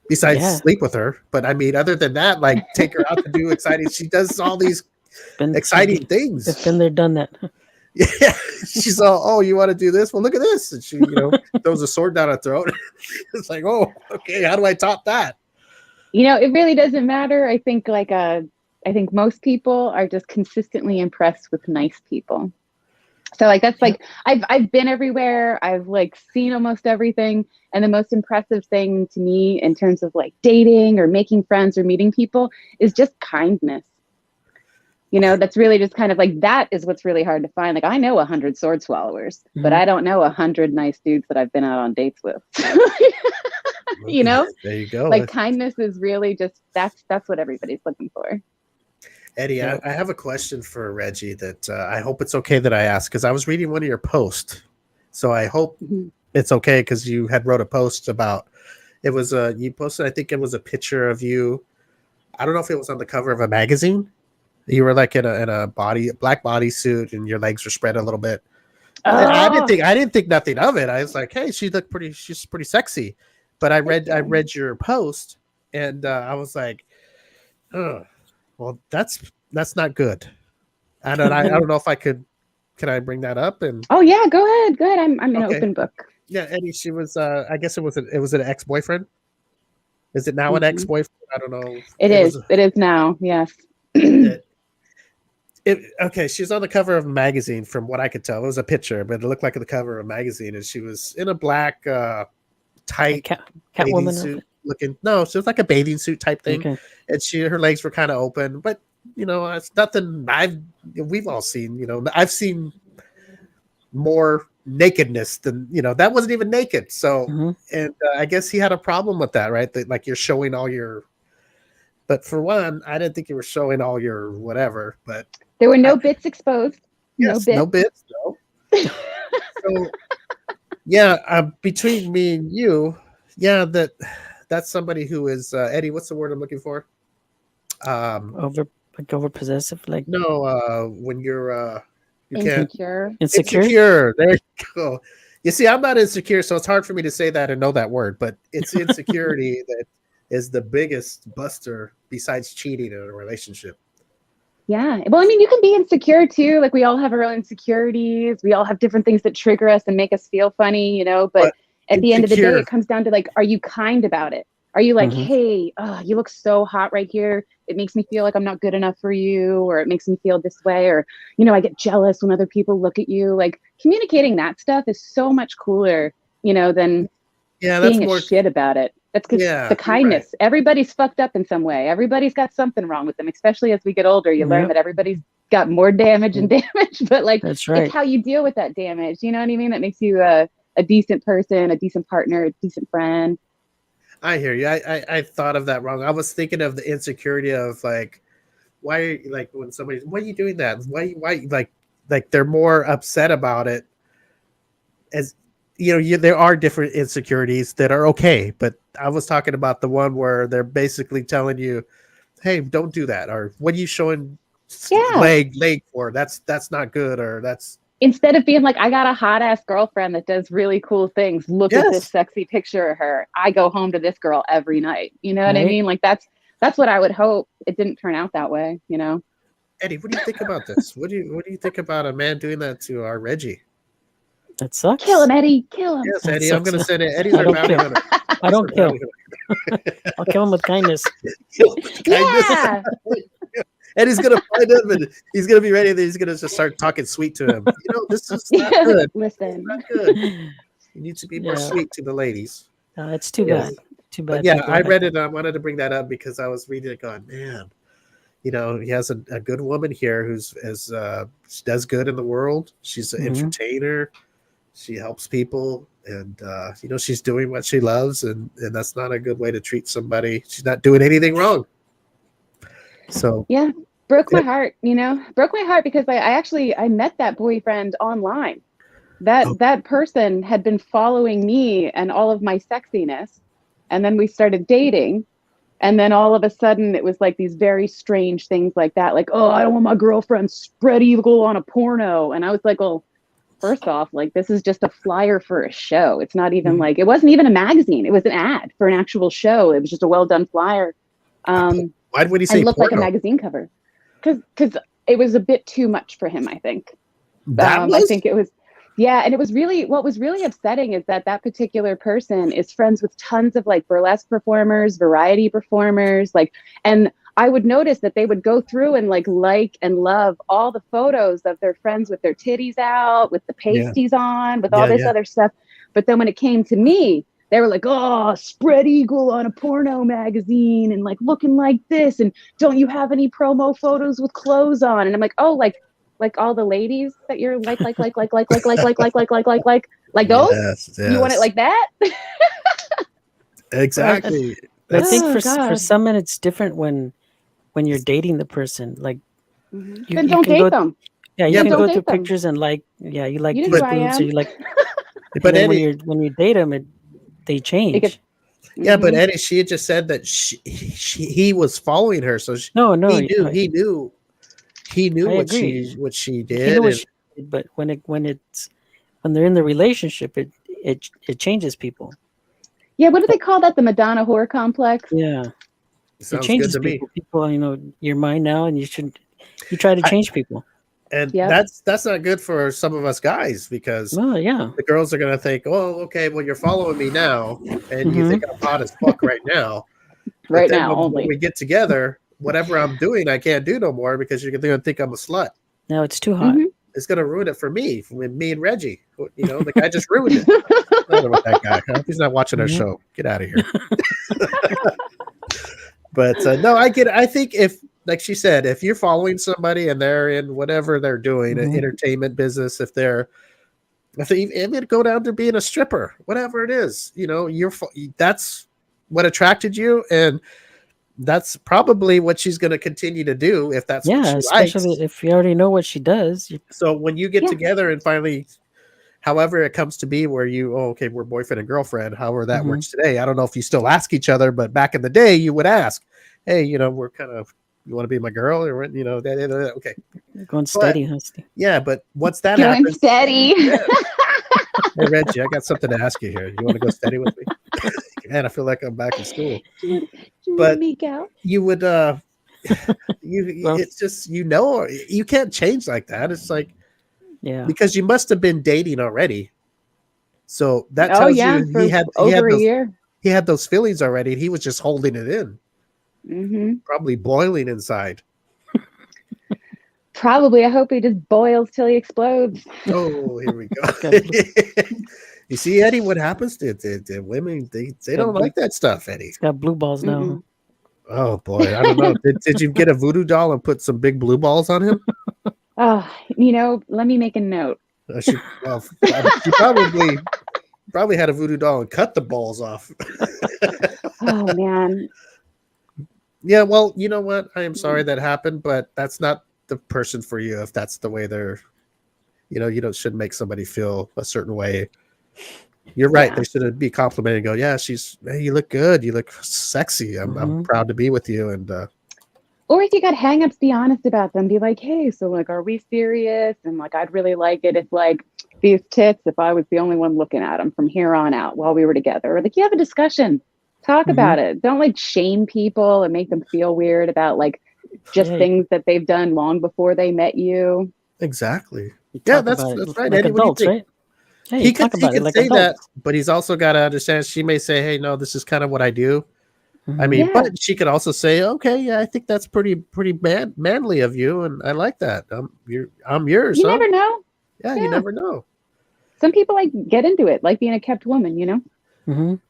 besides sleep with her? But I mean, other than that, like take her out to do exciting. She does all these exciting things. They've been there, done that. Yeah, she's all, oh, you want to do this? Well, look at this. And she, throws a sword down her throat. It's like, oh, okay, how do I top that? You know, it really doesn't matter. I think I think most people are just consistently impressed with nice people. So like that's like I've been everywhere. I've like seen almost everything. And the most impressive thing to me in terms of like dating or making friends or meeting people is just kindness. You know, that's really just kind of like, that is what's really hard to find. Like I know 100 sword swallowers, but I don't know 100 nice dudes that I've been out on dates with. You know, there you go. Like kindness is really just, that's what everybody's looking for. Eddie, I have a question for Reggie that I hope it's okay that I ask, because I was reading one of your posts. So I hope it's okay, because you had wrote a post about, it was you posted, I think it was a picture of you. I don't know if it was on the cover of a magazine. You were like in a black bodysuit and your legs were spread a little bit. And I didn't think nothing of it. I was like, hey, she's pretty sexy. But I read your post and I was like, Well, that's not good. I don't know if I could. Can I bring that up? And Oh yeah, go ahead. Go ahead. I'm an Okay. open book. yeah, Eddie, she was. I guess it was an ex-boyfriend. Is it now an Mhm. ex-boyfriend? I don't know. It is. It is now. Yes. Okay, she's on the cover of a magazine. From what I could tell, it was a picture, but it looked like the cover of a magazine, and she was in a black tight bathing Catwoman suit outfit. looking. No, she was like a bathing suit type thing, Okay. and her legs were kind of open. But it's nothing we've all seen. I've seen more nakedness than that wasn't even naked. So, Mhm. and I guess he had a problem with that, right? That like you're showing all your. But for one, I didn't think you were showing all your whatever. But There were no bits exposed. No yes, bits. no bits, no. So yeah, between me and you, yeah, that's somebody who is Eddie. What's the word I'm looking for? Over possessive, like No, when you can't Insecure. insecure. insecure. There you go. You see, I'm not insecure, so it's hard for me to say that and know that word. But it's insecurity that is the biggest buster besides cheating in a relationship. Yeah. Well, I mean, you can be insecure too. Like we all have our own insecurities. We all have different things that trigger us and make us feel funny, But But at the end of the day, insecure, it comes down to like, are you kind about it? Are you like, Mhm. hey, you look so hot right here. It makes me feel like I'm not good enough for you, or it makes me feel this way, or I get jealous when other people look at you. Like communicating that stuff is so much cooler, than yeah, that's being a more. shit about it. That's because Yeah, the you're right. kindness. Everybody's fucked up in some way. Everybody's got something wrong with them, especially as we get older. You learn Yep. that everybody's got more damage and damage, but like That's right. it's how you deal with that damage. You know what I mean? That makes you a decent person, a decent partner, a decent friend. I hear you. I thought of that wrong. I was thinking of the insecurity of like, why, like when somebody's, why are you doing that? Why, like they're more upset about it. As there are different insecurities that are okay, but I was talking about the one where they're basically telling you, "Hey, don't do that," or "What are you showing Yeah. leg for? That's not good," or that's. Instead of being like, I got a hot ass girlfriend that does really cool things. Look at this Yes. sexy picture of her. I go home to this girl every night. You know what I Right. mean? Like that's what I would hope. It didn't turn out that way, Eddie, what do you think about this? What do you think about a man doing that to our Reggie? That sucks. Kill him, Eddie. Kill him. Yes, That Eddie. I'm sucks. going to send it. Eddie's I our don't bounty kill. hunter. I don't He's our kill. bounty hunter. I'll kill him with kindness. Kindness. Yeah. And he's gonna find him, and he's gonna be ready. And he's gonna just start talking sweet to him. This is not good. Listen. Not good. You need to be more Yeah. sweet to the ladies. It's too Yes. bad. Too bad. But yeah, people I like read that. it. And I wanted to bring that up because I was reading it, going, man, he has a good woman here she does good in the world. She's an Mhm. entertainer. She helps people, and she's doing what she loves, and that's not a good way to treat somebody. She's not doing anything wrong. So Yeah. Broke my heart, broke my heart because I met that boyfriend online. That person had been following me and all of my sexiness. And then we started dating. And then all of a sudden it was like these very strange things like that. Like, oh, I don't want my girlfriend spread eagle on a porno. And I was like, well, first off, like this is just a flyer for a show. It's not even like, it wasn't even a magazine. It was an ad for an actual show. It was just a well done flyer. why would he say And looked like a porno? magazine cover. Because it was a bit too much for him, I think. That I think it was, yeah. And it was really, what was really upsetting is that particular person is friends with tons of like burlesque performers, variety performers, and I would notice that they would go through and like and love all the photos of their friends with their titties out, with the pasties on, with all this other stuff. But then when it came to me, they were like, oh, spread eagle on a porno magazine and like looking like this. And don't you have any promo photos with clothes on? And I'm like, oh, like all the ladies that you're like those? Yes. You want it like that? Exactly. I think for God. some men it's different when you're dating the person. Like Then don't can date go, them. yeah, you Then can don't go date through them. pictures and you like You know these who I boobs, or am. you like. But then Eddie, when you date them, they change. yeah, but Eddie, she had just said that he was following her, so No, he knew I what agree. she did. He knew what she did, but when they're in the relationship, it changes people. Yeah, what do they call that? The Madonna whore complex? Yeah. It Sounds good changes to me. people. People, you're mine now, and you try to change people. And Yep. that's not good for some of us guys because Well, yeah. the girls are gonna think, oh, okay, well, you're following me now, and you Mhm. think I'm hot as fuck right now. But Right then now when only. we get together, whatever I'm doing, I can't do no more because you're gonna think I'm a slut. Now it's too hot. Mhm. It's gonna ruin it for me, with me and Reggie. The guy just ruined it. I don't know about that guy. I hope he's not watching our Mhm. show. Get out of here. But no, I get it. I think if, like she said, if you're following somebody and they're in whatever they're doing, an Mhm. entertainment business, if they even go down to being a stripper, whatever it is, that's what attracted you, and that's probably what she's going to continue to do if that's what Yeah, she especially likes. if you already know what she does. So when you get Yeah. together and finally, however it comes to be where okay, we're boyfriend and girlfriend, however that Mhm. works today. I don't know if you still ask each other, but back in the day, you would ask, hey, we're kind of, you want to be my girl? Or, okay. Going steady, huh? Yeah, but once that Going happens, steady. yeah. Hey, Reggie, I got something to ask you here. You want to go steady with me? Man, I feel like I'm back in school. Do you want But to make out? you would, Well- it's just, you can't change like that. It's like, Yeah. because you must have been dating already. So that Oh tells yeah, you for over a year. he had those feelings already. He was just holding it in, Hmm. probably boiling inside. Probably. I hope he just boils till he explodes. Oh, here we go. Got You see, Eddie, what happens to women? They don't like that stuff, Eddie. It's got blue balls now. Mm-mm. Oh boy, I don't know. Did you get a voodoo doll and put some big blue balls on him? Oh, let me make a note. She probably had a voodoo doll and cut the balls off. Oh man. Yeah, well, you know what? I am sorry that happened, but that's not the person for you if that's the way they're. Shouldn't make somebody feel a certain way. You're right. Yeah. They should be complimenting and go, yeah, hey, you look good. You look sexy. I'm Mhm. proud to be with you. And Or if you got hangups, be honest about them. Be like, hey, so like, are we serious? And like, I'd really like it if like these tits, if I was the only one looking at them from here on out while we were together. Or like, you have a discussion, talk about it. Don't like shame people and make them feel weird about like just Yeah. things that they've done long before they met you. exactly. You Yeah, talk that's about it right. like Eddie, what do you adults, think? right? Yeah, He you could talk about it like say that, adults. but he's also got to understand. She may say, "Hey, no, this is kind of what I do." I Mhm. mean, Yeah. but she could also say, "Okay, yeah, I think that's pretty manly of you, and I like that. I'm yours." You huh? never know. Yeah, you Yeah. never know. Some people like get into it, like being a kept woman, Mhm.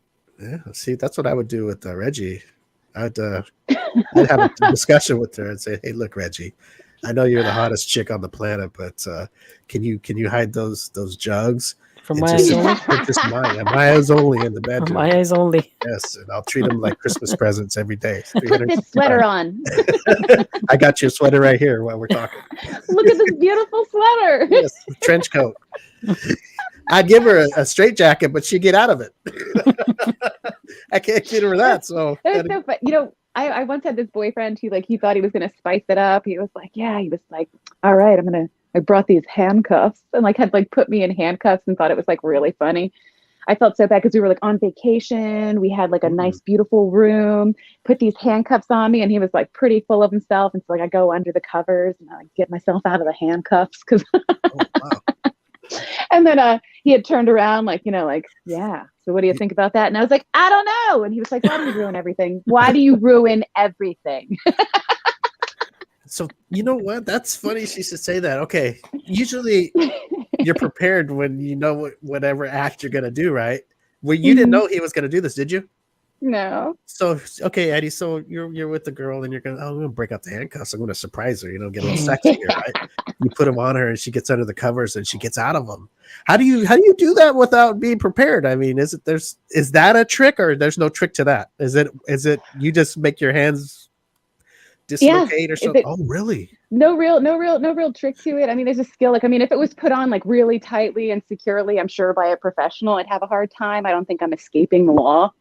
Yeah, see, that's what I would do with Reggie. I'd have a discussion with her and say, "Hey, look, Reggie, I know you're the hottest chick on the planet, but can you hide those jugs? From And my just, eyes only. just my eyes only in the From bedroom. my eyes only. Yes, and I'll treat them like Christmas presents every day. Put this sweater on. I got your sweater right here while we're talking. Look at this beautiful sweater. Yes, trench coat. I'd give her a straight jacket, but she'd get out of it. I can't get her that. So It was so fun. I once had this boyfriend who he thought he was gonna spice it up. He was like, all right, I brought these handcuffs and had put me in handcuffs and thought it was really funny. I felt so bad because we were on vacation. We had a nice, beautiful room, put these handcuffs on me, and he was pretty full of himself. And so I go under the covers and I get myself out of the handcuffs because wow. and then he had turned around yeah. So what do you think about that? And I was like, I don't know. And he was like, why do you ruin everything? Why do you ruin everything? So you know what? That's funny. She should say that. Okay. Usually you're prepared when you know whatever act you're gonna do, right? Well, you didn't know he was gonna do this, did you? No. So okay, Eddie. So you're with the girl and I'm gonna break out the handcuffs. I'm gonna surprise her. Get a little sexy here, right? You put them on her and she gets under the covers and she gets out of them. How do you do that without being prepared? I mean, is that a trick or there's no trick to that? Is it you just make your hands dislocate or something? Oh, really? No real trick to it. I mean, there's a skill. If it was put on really tightly and securely, I'm sure by a professional, I'd have a hard time. I don't think I'm escaping the law,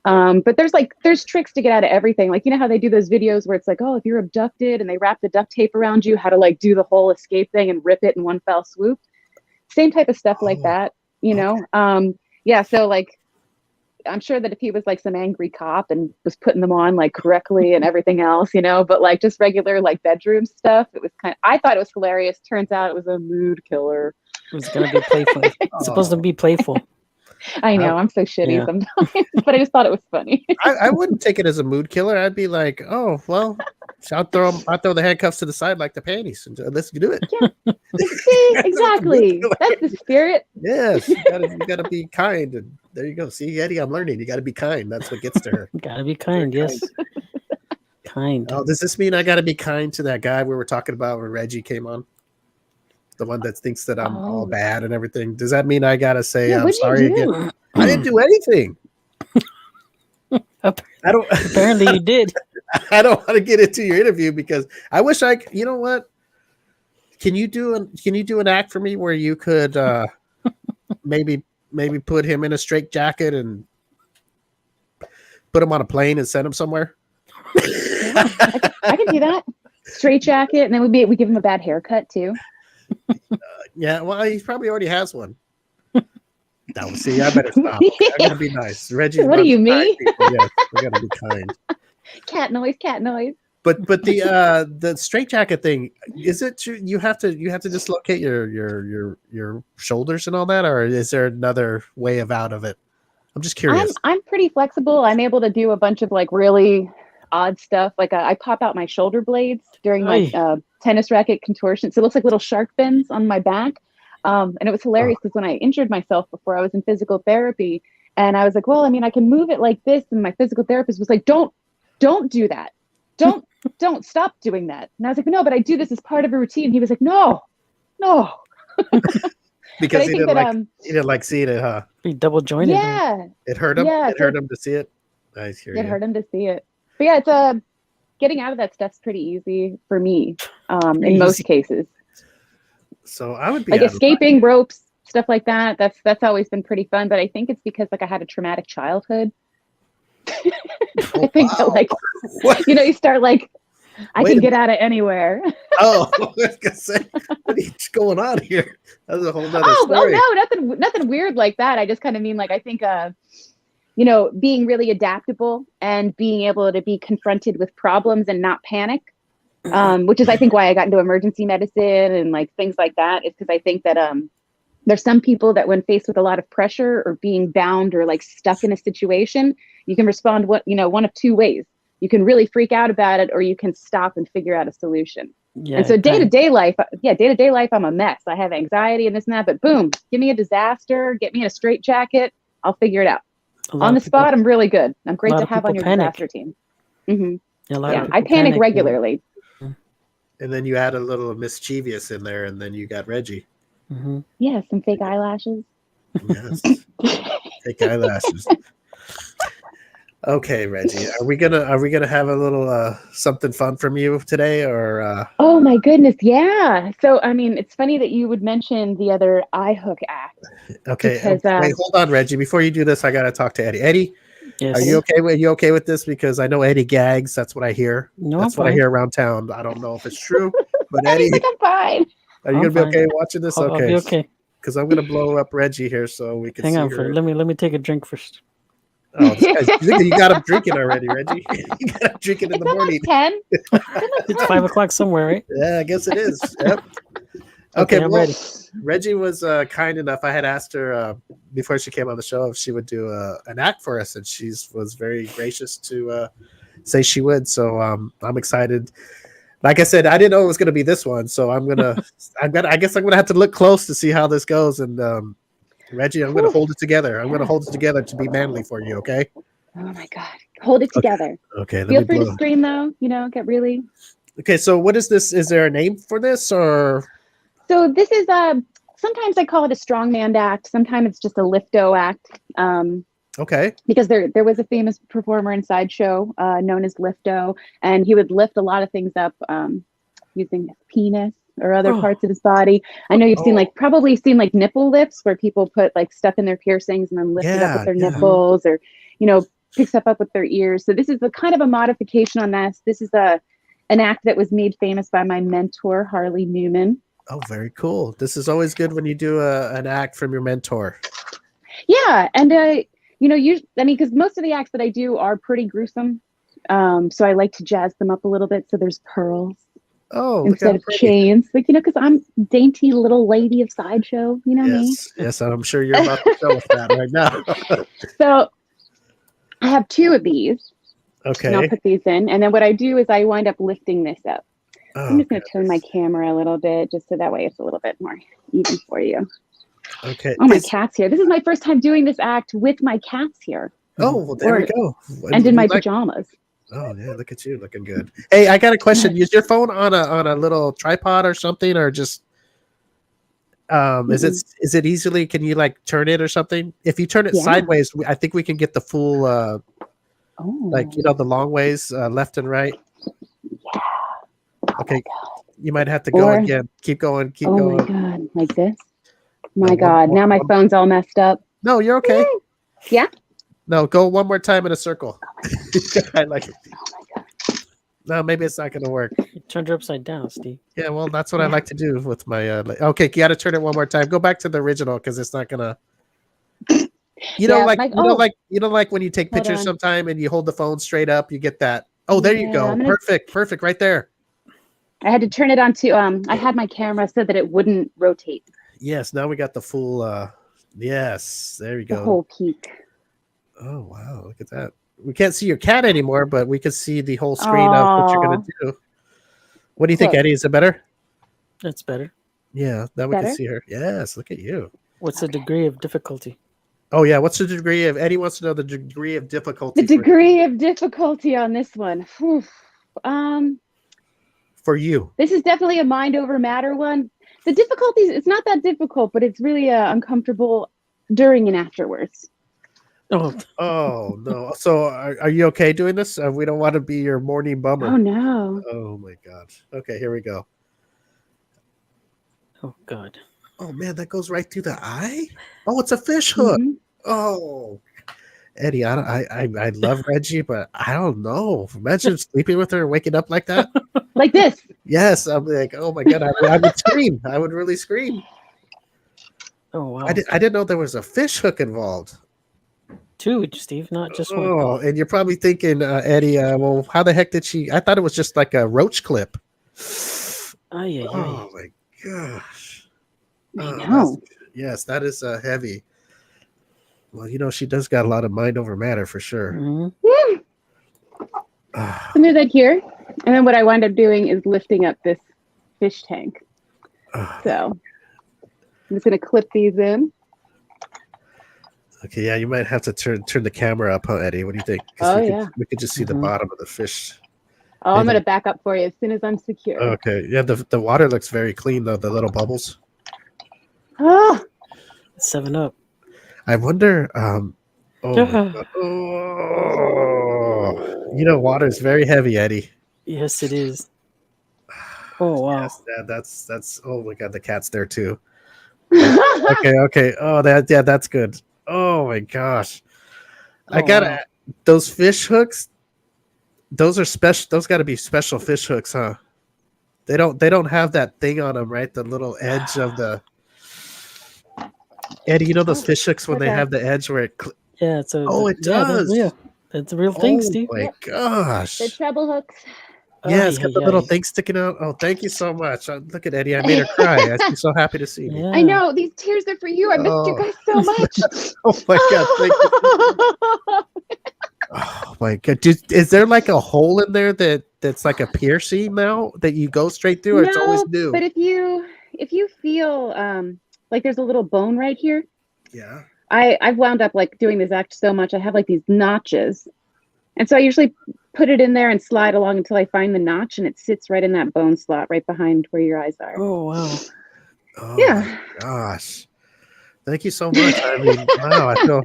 But there's tricks to get out of everything. How they do those videos where it's oh, if you're abducted and they wrap the duct tape around you, how to do the whole escape thing and rip it in one fell swoop. Same type of stuff like that, Okay. Yeah. So I'm sure that if he was like some angry cop and was putting them on like correctly and everything else, but like just regular like bedroom stuff, it was I thought it was hilarious. Turns out it was a mood killer. It was gonna be playful. It's supposed to be playful. I know, I'm so shitty sometimes, but I just thought it was funny. I wouldn't take it as a mood killer. I'd be like, oh well, I'll throw the handcuffs to the side like the panties, and let's do it. Yeah, see, exactly. That's the spirit. Yes, you gotta be kind, and there you go. See, Eddie, I'm learning. You gotta be kind. That's what gets to her. Gotta be kind. Yes, kind. Oh, does this mean I gotta be kind to that guy we were talking about when Reggie came on? The one that thinks that I'm all bad and everything. Does that mean I gotta say I'm sorry again? I didn't do anything. I don't. Apparently, you did. I don't want to get into your interview because I wish I. You know what? Can you do an act for me where you could maybe put him in a straitjacket and put him on a plane and send him somewhere? I can do that. Straitjacket, and then we give him a bad haircut too. Yeah, well, he probably already has one. No, see, I better stop. I gotta be nice, Reggie. What do you mean? Yes, we gotta be kind. Cat noise. But the straitjacket thing, is it true? You have to dislocate your shoulders and all that, or is there another way out of it? I'm just curious. I'm pretty flexible. I'm able to do a bunch of like really odd stuff. Like I pop out my shoulder blades during my tennis racket contortion. So it looks like little shark fins on my back. And it was hilarious because when I injured myself before, I was in physical therapy, and I was like, well, I mean, I can move it like this. And my physical therapist was like, don't do that. Don't stop doing that. And I was like, no, but I do this as part of a routine. He was like, no. Because he didn't like seeing it, huh? Be double jointed. Yeah. It hurt him. Yeah, it hurt him to see it. I hear you. It hurt him to see it. But yeah, it's getting out of that stuff's pretty easy for me. In most cases. So I would be like escaping ropes, stuff like that. That's always been pretty fun. But I think it's because like I had a traumatic childhood. I think that like you start like I can get out of anywhere. Oh, I was gonna say, what is going on here? That's a whole nother Well, story. no, nothing weird like that. I just kind of mean like I think being really adaptable and being able to be confronted with problems and not panic. Which is I think why I got into emergency medicine and like things like that, is because I think that there's some people that when faced with a lot of pressure or being bound or like stuck in a situation, you can respond one of two ways. You can really freak out about it, or you can stop and figure out a solution. Yeah, and so day-to-day life, I'm a mess. I have anxiety and this and that, but boom, give me a disaster, get me in a straitjacket, I'll figure it out. On the spot, I'm really good. I'm great to have on your disaster team. Mm-hmm. Yeah, I panic regularly. And then you add a little mischievous in there, and then you got Reggie. Mm-hmm. Yeah, some fake eyelashes. Yes, fake eyelashes. Okay, Reggie, are we gonna have a little something fun from you today, or? Oh my goodness, yeah. So I mean, it's funny that you would mention the other eye hook act. Okay, because, wait, hold on, Reggie. Before you do this, I gotta talk to Eddie. Eddie. Yes. Are you okay with this? Because I know Eddie gags. That's what I hear. No, that's what I hear around town. I don't know if it's true, but Eddie, I'm fine. Are you gonna be okay watching this? I'll be okay. Because I'm gonna blow up Reggie here so we can hang see on. her. Let me take a drink first. Oh, you got him drinking already, Reggie. You got him drinking in the morning. 10. It's 5 o'clock somewhere, right? Yeah, I guess it is. Yep. Okay, I'm ready. Reggie was kind enough. I had asked her before she came on the show if she would do an act for us, and she was very gracious to say she would. So I'm excited. Like I said, I didn't know it was going to be this one, so I guess I'm gonna have to look close to see how this goes. And Reggie, I'm gonna hold it together. I'm gonna hold it together to be manly for you. Okay. Oh my God, hold it together. Okay. Feel free to scream though. Get really. Okay, so what is this? Is there a name for this, or? So this is sometimes I call it a strongman act. Sometimes it's just a lifto act. Okay. Because there was a famous performer in Sideshow known as Lifto, and he would lift a lot of things up using his penis or other parts of his body. I know you've probably seen nipple lifts where people put stuff in their piercings and then lift it up with their nipples, or pick stuff up with their ears. So this is a kind of a modification on that. This is an act that was made famous by my mentor, Harley Newman. Oh, very cool. This is always good when you do an act from your mentor. Yeah, and you know, usually, I mean, because most of the acts that I do are pretty gruesome. So I like to jazz them up a little bit. So there's pearls Oh, look instead how of pretty. chains. Like, you know, because I'm dainty little lady of Sideshow. You know me. Yes, I'm sure you're about to show us that right now. So I have 2 of these. And I'll Okay. put these in. And then what I do is I wind up lifting this up. I'm Oh, just going to turn my camera a little bit just so that way it's a little bit more even for you. okay. Oh, my cat's here. This is my first time doing this act with my cats here. Oh, well, there we go. And in You my like- pajamas. Oh yeah, look at you looking good. Hey, I got a question. Is your phone on a little tripod or something, or just is it easily? Can you like turn it or something? If you turn it Yeah. sideways, I think we can get the full Oh. like the long ways left and right. Yeah. Okay, you might have to go Or- again. Keep going. Keep Oh going. my God. Like this? My No, God. Now my phone's all messed up. No, you're okay. Yeah? No, go one more time in a circle. I like it. Oh my God. No, maybe it's not going to work. You turned her upside down, Steve. Yeah, well, that's what I like to do with my. Okay, you got to turn it one more time. Go back to the original because it's not gonna. You know, Yeah, like like- you know, like when you take Hold pictures on. sometime and you hold the phone straight up, you get that. Oh, there you Yeah, go. I'm gonna- Perfect, right there. I had to turn it on to, I had my camera so that it wouldn't rotate Yes, now we got the full. Yes, there you the go. whole peak. Oh wow, look at that. We can't see your cat anymore, but we can see the whole screen of what you're gonna do. What do you think, Close. Eddie? Is it better? That's better. Yeah, now we Better? can see her. Yes, look at you. What's the degree of difficulty? Oh yeah, what's the degree of Eddie wants to know the degree of difficulty The degree of difficulty on this one. Whew. for you. This is definitely a mind over matter one. The difficulties, it's not that difficult, but it's really uncomfortable during and afterwards. Oh, Oh no! So are you okay doing this? We don't want to be your morning bummer. Oh no. Oh my god! Okay, here we go. oh God. Oh man, that goes right through the eye. Oh, it's a fish hook. Mhm. Oh, Eddie, I love Reggie, but I don't know. Imagine sleeping with her and waking up like that. Like this. Yes, I'm like, oh my god, I would scream. I would really scream. Oh wow. I didn't know there was a fish hook involved. 2, Steve, not just one. Oh, and you're probably thinking, Eddie, well, how the heck did she? I thought it was just like a roach clip. Ay, ay, ay. Oh my gosh. I Oh, know. yes, that is heavy. Well, you know, she does got a lot of mind over matter for sure. Mhm. Woo! Ah, So there's that here. And then what I wind up doing is lifting up this fish tank. ah. So I'm just gonna clip these in. Okay, yeah, you might have to turn the camera up, huh, Eddie? What do you think? 'Cause Oh, we yeah. we could just see the Mhm. bottom of the fish. Oh, I'm Maybe. gonna back up for you as soon as I'm secure. Okay, yeah, the water looks very clean though. The little bubbles. Oh, 7 Up. I wonder. Oh, my God. Oh, you know, water is very heavy, Eddie. Yes, it is. Oh wow. Yes, that's. Oh my God, the cat's there too. Okay. Oh, that's good. Oh my gosh, I Oh, gotta wow. those fish hooks. Those are special. Those got to be special fish hooks, huh? They don't have that thing on them, right? The little edge of the. Eddie, you know those fish hooks when they Okay. have the edge where it. Yeah, it's a. Oh, it does. Yeah, that's a real thing, Oh Steve. my Yep. gosh! the treble hooks. Yeah, it's Ay, got the ay, little ay. thing sticking out. Oh, thank you so much. Look at Eddie. I made her cry. I'm so happy to see me. Yeah. I know these tears are for you. I missed you Oh. guys so much. Oh my God! Thank you. Oh my God! Is there like a hole in there that's like a piercing now that you go straight through, or it's always new? But if you feel like there's a little bone right here, Yeah. I've wound up like doing this act so much. I have like these notches, and so I usually put it in there and slide along until I find the notch, and it sits right in that bone slot right behind where your eyes are. Oh wow. Oh Yeah. my gosh! Thank you so much. I mean, wow. I feel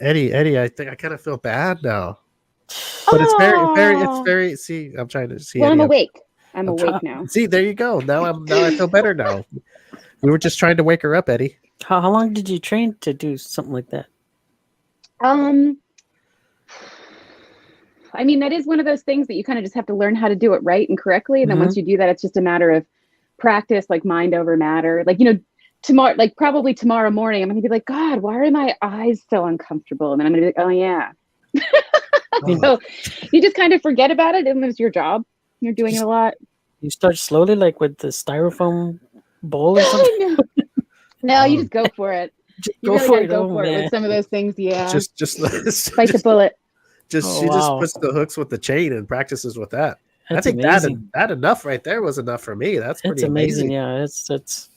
Eddie. I think I kind of feel bad now, but it's very. See, I'm trying to see. Well, I'm Eddie. awake. I'm I'm awake now. See, there you go. Now I feel better now. We were just trying to wake her up, Eddie. How long did you train to do something like that? I mean, that is one of those things that you kind of just have to learn how to do it right and correctly. And then Mhm. once you do that, it's just a matter of practice, like mind over matter. Like, you know, tomorrow, like probably tomorrow morning, I'm gonna be like, God, why are my eyes so uncomfortable? And then I'm gonna be like, oh yeah. You know, you just kind of forget about it, and it's your job. You're doing it a lot. You start slowly, like with the styrofoam bowl or something. No, you just go for it. Just You go really for gotta it. go Oh, for it man. with some of those things. Yeah, just bite the bullet. just Oh, she just wow. puts the hooks with the chain and practices with that. That's I think amazing. that enough right there was enough for me. That's It's pretty amazing. amazing. Yeah, it's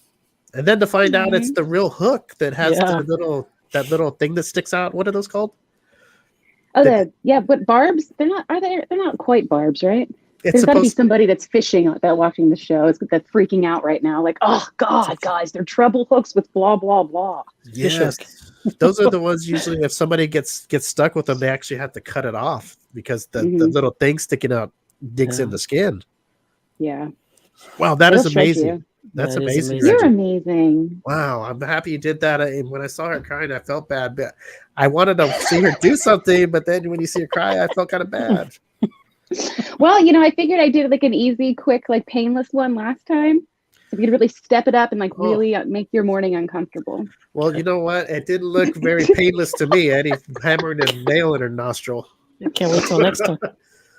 And then to find out it's the real hook that has Yeah. that little thing that sticks out. What are those called? Oh, That- but barbs, they're not, are they? They're not quite barbs, right? It's There's got to be supposed. somebody that's fishing that watching the show. That's freaking out right now. Like, oh God, guys, they're treble hooks with blah blah blah. Yes, those are the ones usually. If somebody gets stuck with them, they actually have to cut it off because the little thing sticking out digs in the skin. Yeah. Wow, that It'll is shred amazing. you. That's That is amazing. amazing. You're Reggie. amazing. Wow, I'm happy you did that. And when I saw her crying, I felt bad. But I wanted to see her do something, but then when you see her cry, I felt kind of bad. Well, I figured I did like an easy, quick, like painless one last time. So you could really step it up and like really make your morning uncomfortable. Well, you know what? It didn't look very painless to me. Eddie hammering a nail in her nostril. Can't wait till next time.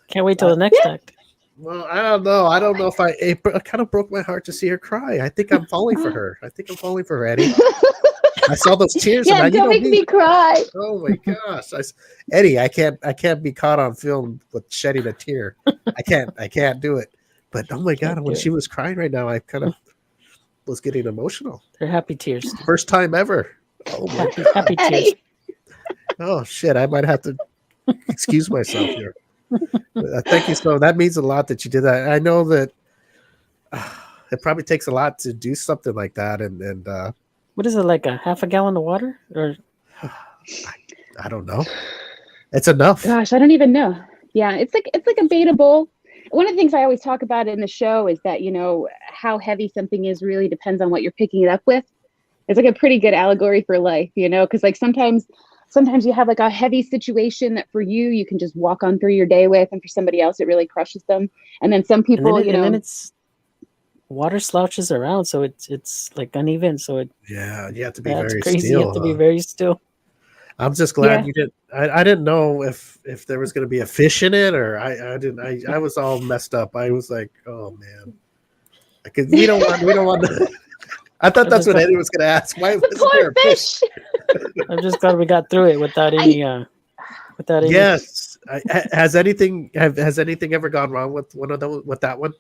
Can't wait till the next act. Well, I don't know. I don't know if it kind of broke my heart to see her cry. I think I'm falling for her. Eddie. I saw those tears. Yeah, and don't make me cry. Oh my gosh, Eddie, I can't be caught on film with shedding a tear. I can't do it. But oh my God, when she was crying right now, I kind of was getting emotional. They're happy tears. First time ever. Oh my Happy tears. Oh shit, I might have to excuse myself here. Thank you so. That means a lot that you did that. I know that it probably takes a lot to do something like that, and What is it, like a half a gallon of water? Or I don't know. It's enough. Gosh, I don't even know. Yeah, it's like a beta bowl. One of the things I always talk about in the show is that, how heavy something is really depends on what you're picking it up with. It's like a pretty good allegory for life, because like sometimes you have like a heavy situation that for you can just walk on through your day with, and for somebody else it really crushes them. And then some people, and then it's water slouches around, so it's like uneven. So Yeah, you have to be that's very crazy. still. You have to be very still. I'm just glad you did. I didn't know if there was going to be a fish in it, or I didn't. I was all messed up. I was like, oh man, because we don't want. I thought that's what Eddie was going to ask. Why wasn't there a fish? I'm just glad we got through it without any. Yes. Has anything ever gone wrong with that one?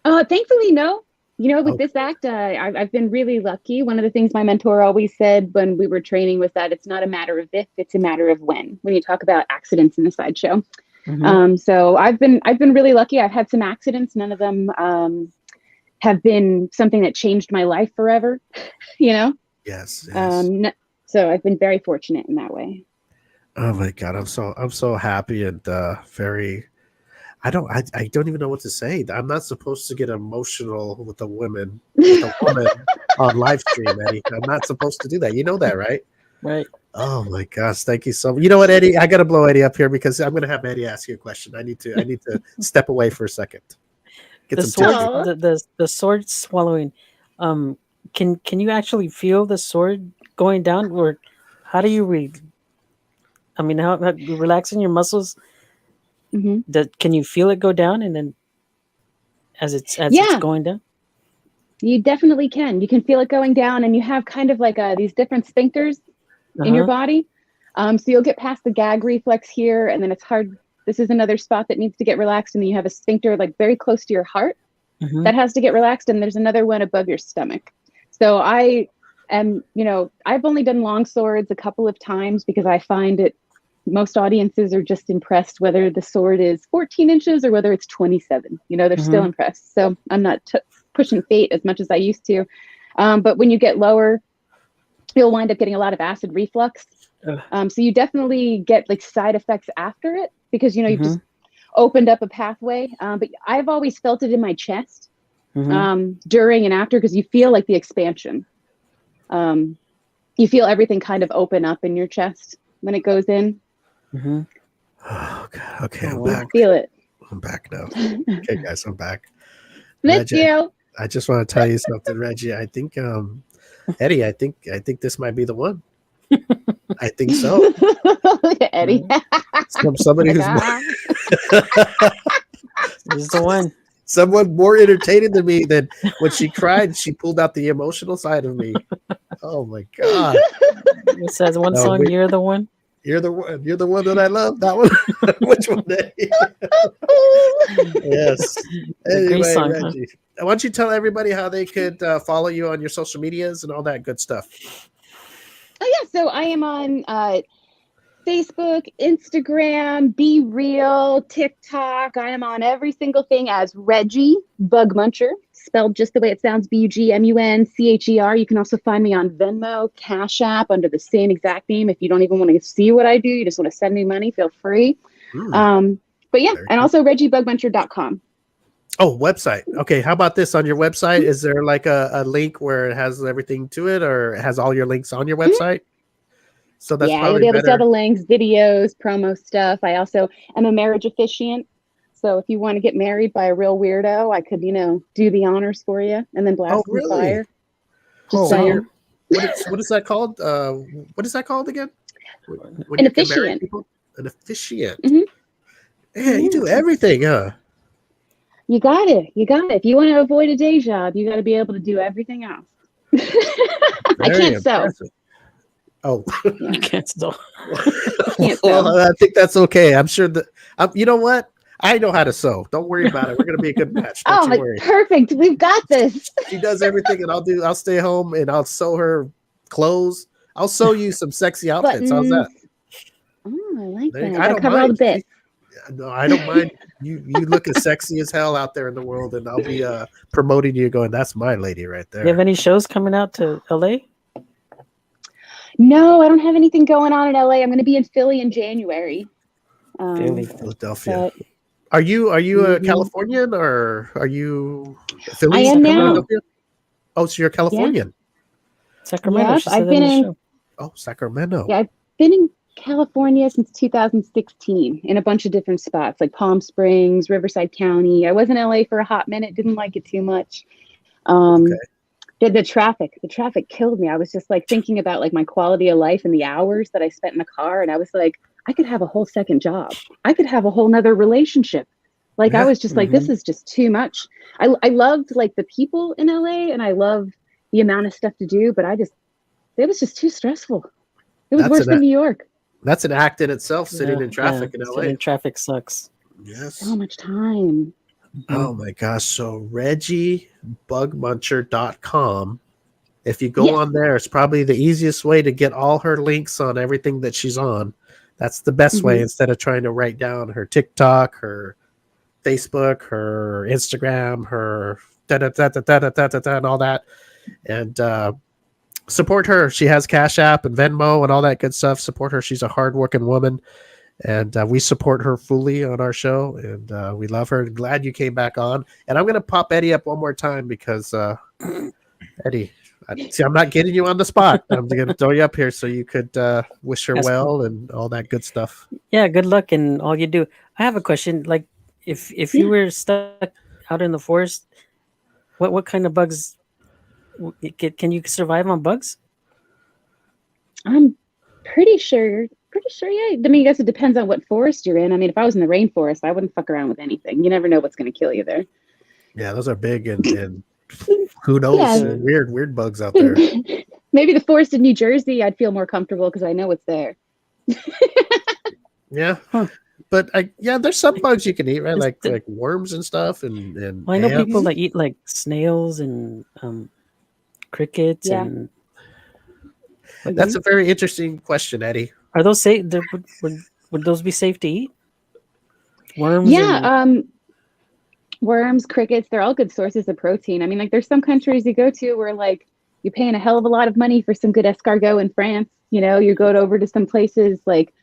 Thankfully, no. With this act, I've been really lucky. One of the things my mentor always said when we were training was that it's not a matter of if, it's a matter of when you talk about accidents in the Sideshow. Mm-hmm. So I've been really lucky. I've had some accidents. None of them have been something that changed my life forever, Yes. So I've been very fortunate in that way. Oh my God, I'm so happy and very. I don't even know what to say. I'm not supposed to get emotional with a woman on live stream, Eddie. I'm not supposed to do that. You know that, right? Right. Oh my gosh, thank you so much. You know what, Eddie? I gotta blow Eddie up here because I'm gonna have Eddie ask you a question. I need to step away for a second. Get The some sword, the sword swallowing. Can you actually feel the sword going down, or how do you how you relaxing your muscles? Mm-hmm. Can you feel it go down, and then as it's going down? You definitely can. You can feel it going down, and you have kind of like these different sphincters in your body. So you'll get past the gag reflex here, and then it's hard. This is another spot that needs to get relaxed, and then you have a sphincter like very close to your heart that has to get relaxed, and there's another one above your stomach. So I am, I've only done long swords a couple of times because I find it. Most audiences are just impressed whether the sword is 14 inches or whether it's 27. They're still impressed. So I'm not pushing fate as much as I used to. But when you get lower, you'll wind up getting a lot of acid reflux. So you definitely get like side effects after it because, you've just opened up a pathway. But I've always felt it in my chest during and after because you feel like the expansion. You feel everything kind of open up in your chest when it goes in. Oh God. Okay, I'm back. Feel it. I'm back now. Okay, guys, I'm back. Miss you. I just want to tell you something, Reggie. I think Eddie, I think this might be the one. I think so. Eddie. From somebody who's more, This is the one. someone more entertaining than me. Than when she cried, she pulled out the emotional side of me. Oh my god! It says one No, song, wait. "You're the one." You're the one. You're the one that I love. That one. Which one? Eddie? Yes. The Anyway, Grease song, huh? Reggie, why don't you tell everybody how they could follow you on your social medias and all that good stuff? Oh yeah, so I am on Facebook, Instagram, Be Real, TikTok. I am on every single thing as Reggie Bugmuncher, spelled just the way it sounds, Bugmuncher. You can also find me on Venmo, Cash App under the same exact name. If you don't even want to see what I do, you just want to send me money, feel free. But yeah, Very and cool. also ReggieBugmuncher.com. Oh, website. Okay, how about this on your website? Is there like a link where it has everything to it, or it has all your links on your website? So that's Yeah, you'll probably be able to see all better. the links, videos, promo stuff. I also am a marriage officiant. So if you want to get married by a real weirdo, I could, do the honors for you and then blast the really? fire. Oh, Just so saying. you're- what is that called? What is that called again? When An you can marry officiant. people? An officiant. Mhm. Yeah, you do everything, huh? You got it. You got it. If you want to avoid a day job, you got to be able to do everything else. I Very can't sew. impressive. Oh, You can't still. Can't well, sew. I think that's okay. I'm sure that you know what? I know how to sew. Don't worry about it. We're gonna be a good match. Don't Oh, you my, worry. perfect. We've got this. She does everything, and I'll stay home and I'll sew her clothes. I'll sew you some sexy outfits. How's that? Oh, I like There you that. go. I Gotta don't cover all the mind. bits. No, I don't mind. You look as sexy as hell out there in the world, and I'll be promoting you, going, "That's my lady right You have there." any shows coming out to LA? No, I don't have anything going on in LA. I'm going to be in Philly in January. Philly. Philadelphia. But Are you a Mhm. Californian or are you Philly? I am now. Philadelphia? Oh, so you're a Californian. Sacramento. Yep, She said I've that been in the in. show. Oh, Sacramento. Yeah, I've been in California since 2016 in a bunch of different spots like Palm Springs, Riverside County. I was in LA for a hot minute, didn't like it too much. Okay. The traffic killed me. I was just like thinking about like my quality of life and the hours that I spent in the car. And I was like, I could have a whole second job. I could have a whole nother relationship. Like I Yeah. was just like, this is just too much. I loved like the people in LA and I loved the amount of stuff to do, but it was just too stressful. It was That's worse an- than New York. That's an act in itself, sitting in traffic in Sitting LA. in traffic sucks. Yes. So much time. Oh my gosh. So ReggieBugmuncher.com. If you go Yes. on there, it's probably the easiest way to get all her links on everything that she's on. That's the best way, instead of trying to write down her TikTok, her Facebook, her Instagram, her and all that. And support her. She has Cash App and Venmo and all that good stuff. Support her. She's a hardworking woman. And we support her fully on our show. And we love her. Glad you came back on. And I'm going to pop Eddie up one more time because Eddie, I'm not getting you on the spot. I'm going to throw you up here so you could wish her That's well and all that good stuff. Yeah, good luck in all you do. I have a question. Like, if you were stuck out in the forest, what kind of bugs can you survive on? Bugs? I'm pretty sure. Yeah. I mean, I guess it depends on what forest you're in. I mean, if I was in the rainforest, I wouldn't fuck around with anything. You never know what's going to kill you there. Yeah, those are big and who knows? Yeah. Weird bugs out there. Maybe the forest in New Jersey, I'd feel more comfortable because I know what's there. Yeah. But there's some bugs you can eat, right? Like worms and stuff and Well, I know ants. people that eat like snails and crickets Yeah. and. That's a very interesting question, Eddie. Are those safe? Would those be safe to eat? Worms? Yeah, worms, crickets, they're all good sources of protein. I mean, like there's some countries you go to where like you're paying a hell of a lot of money for some good escargot in France. You go over to some places like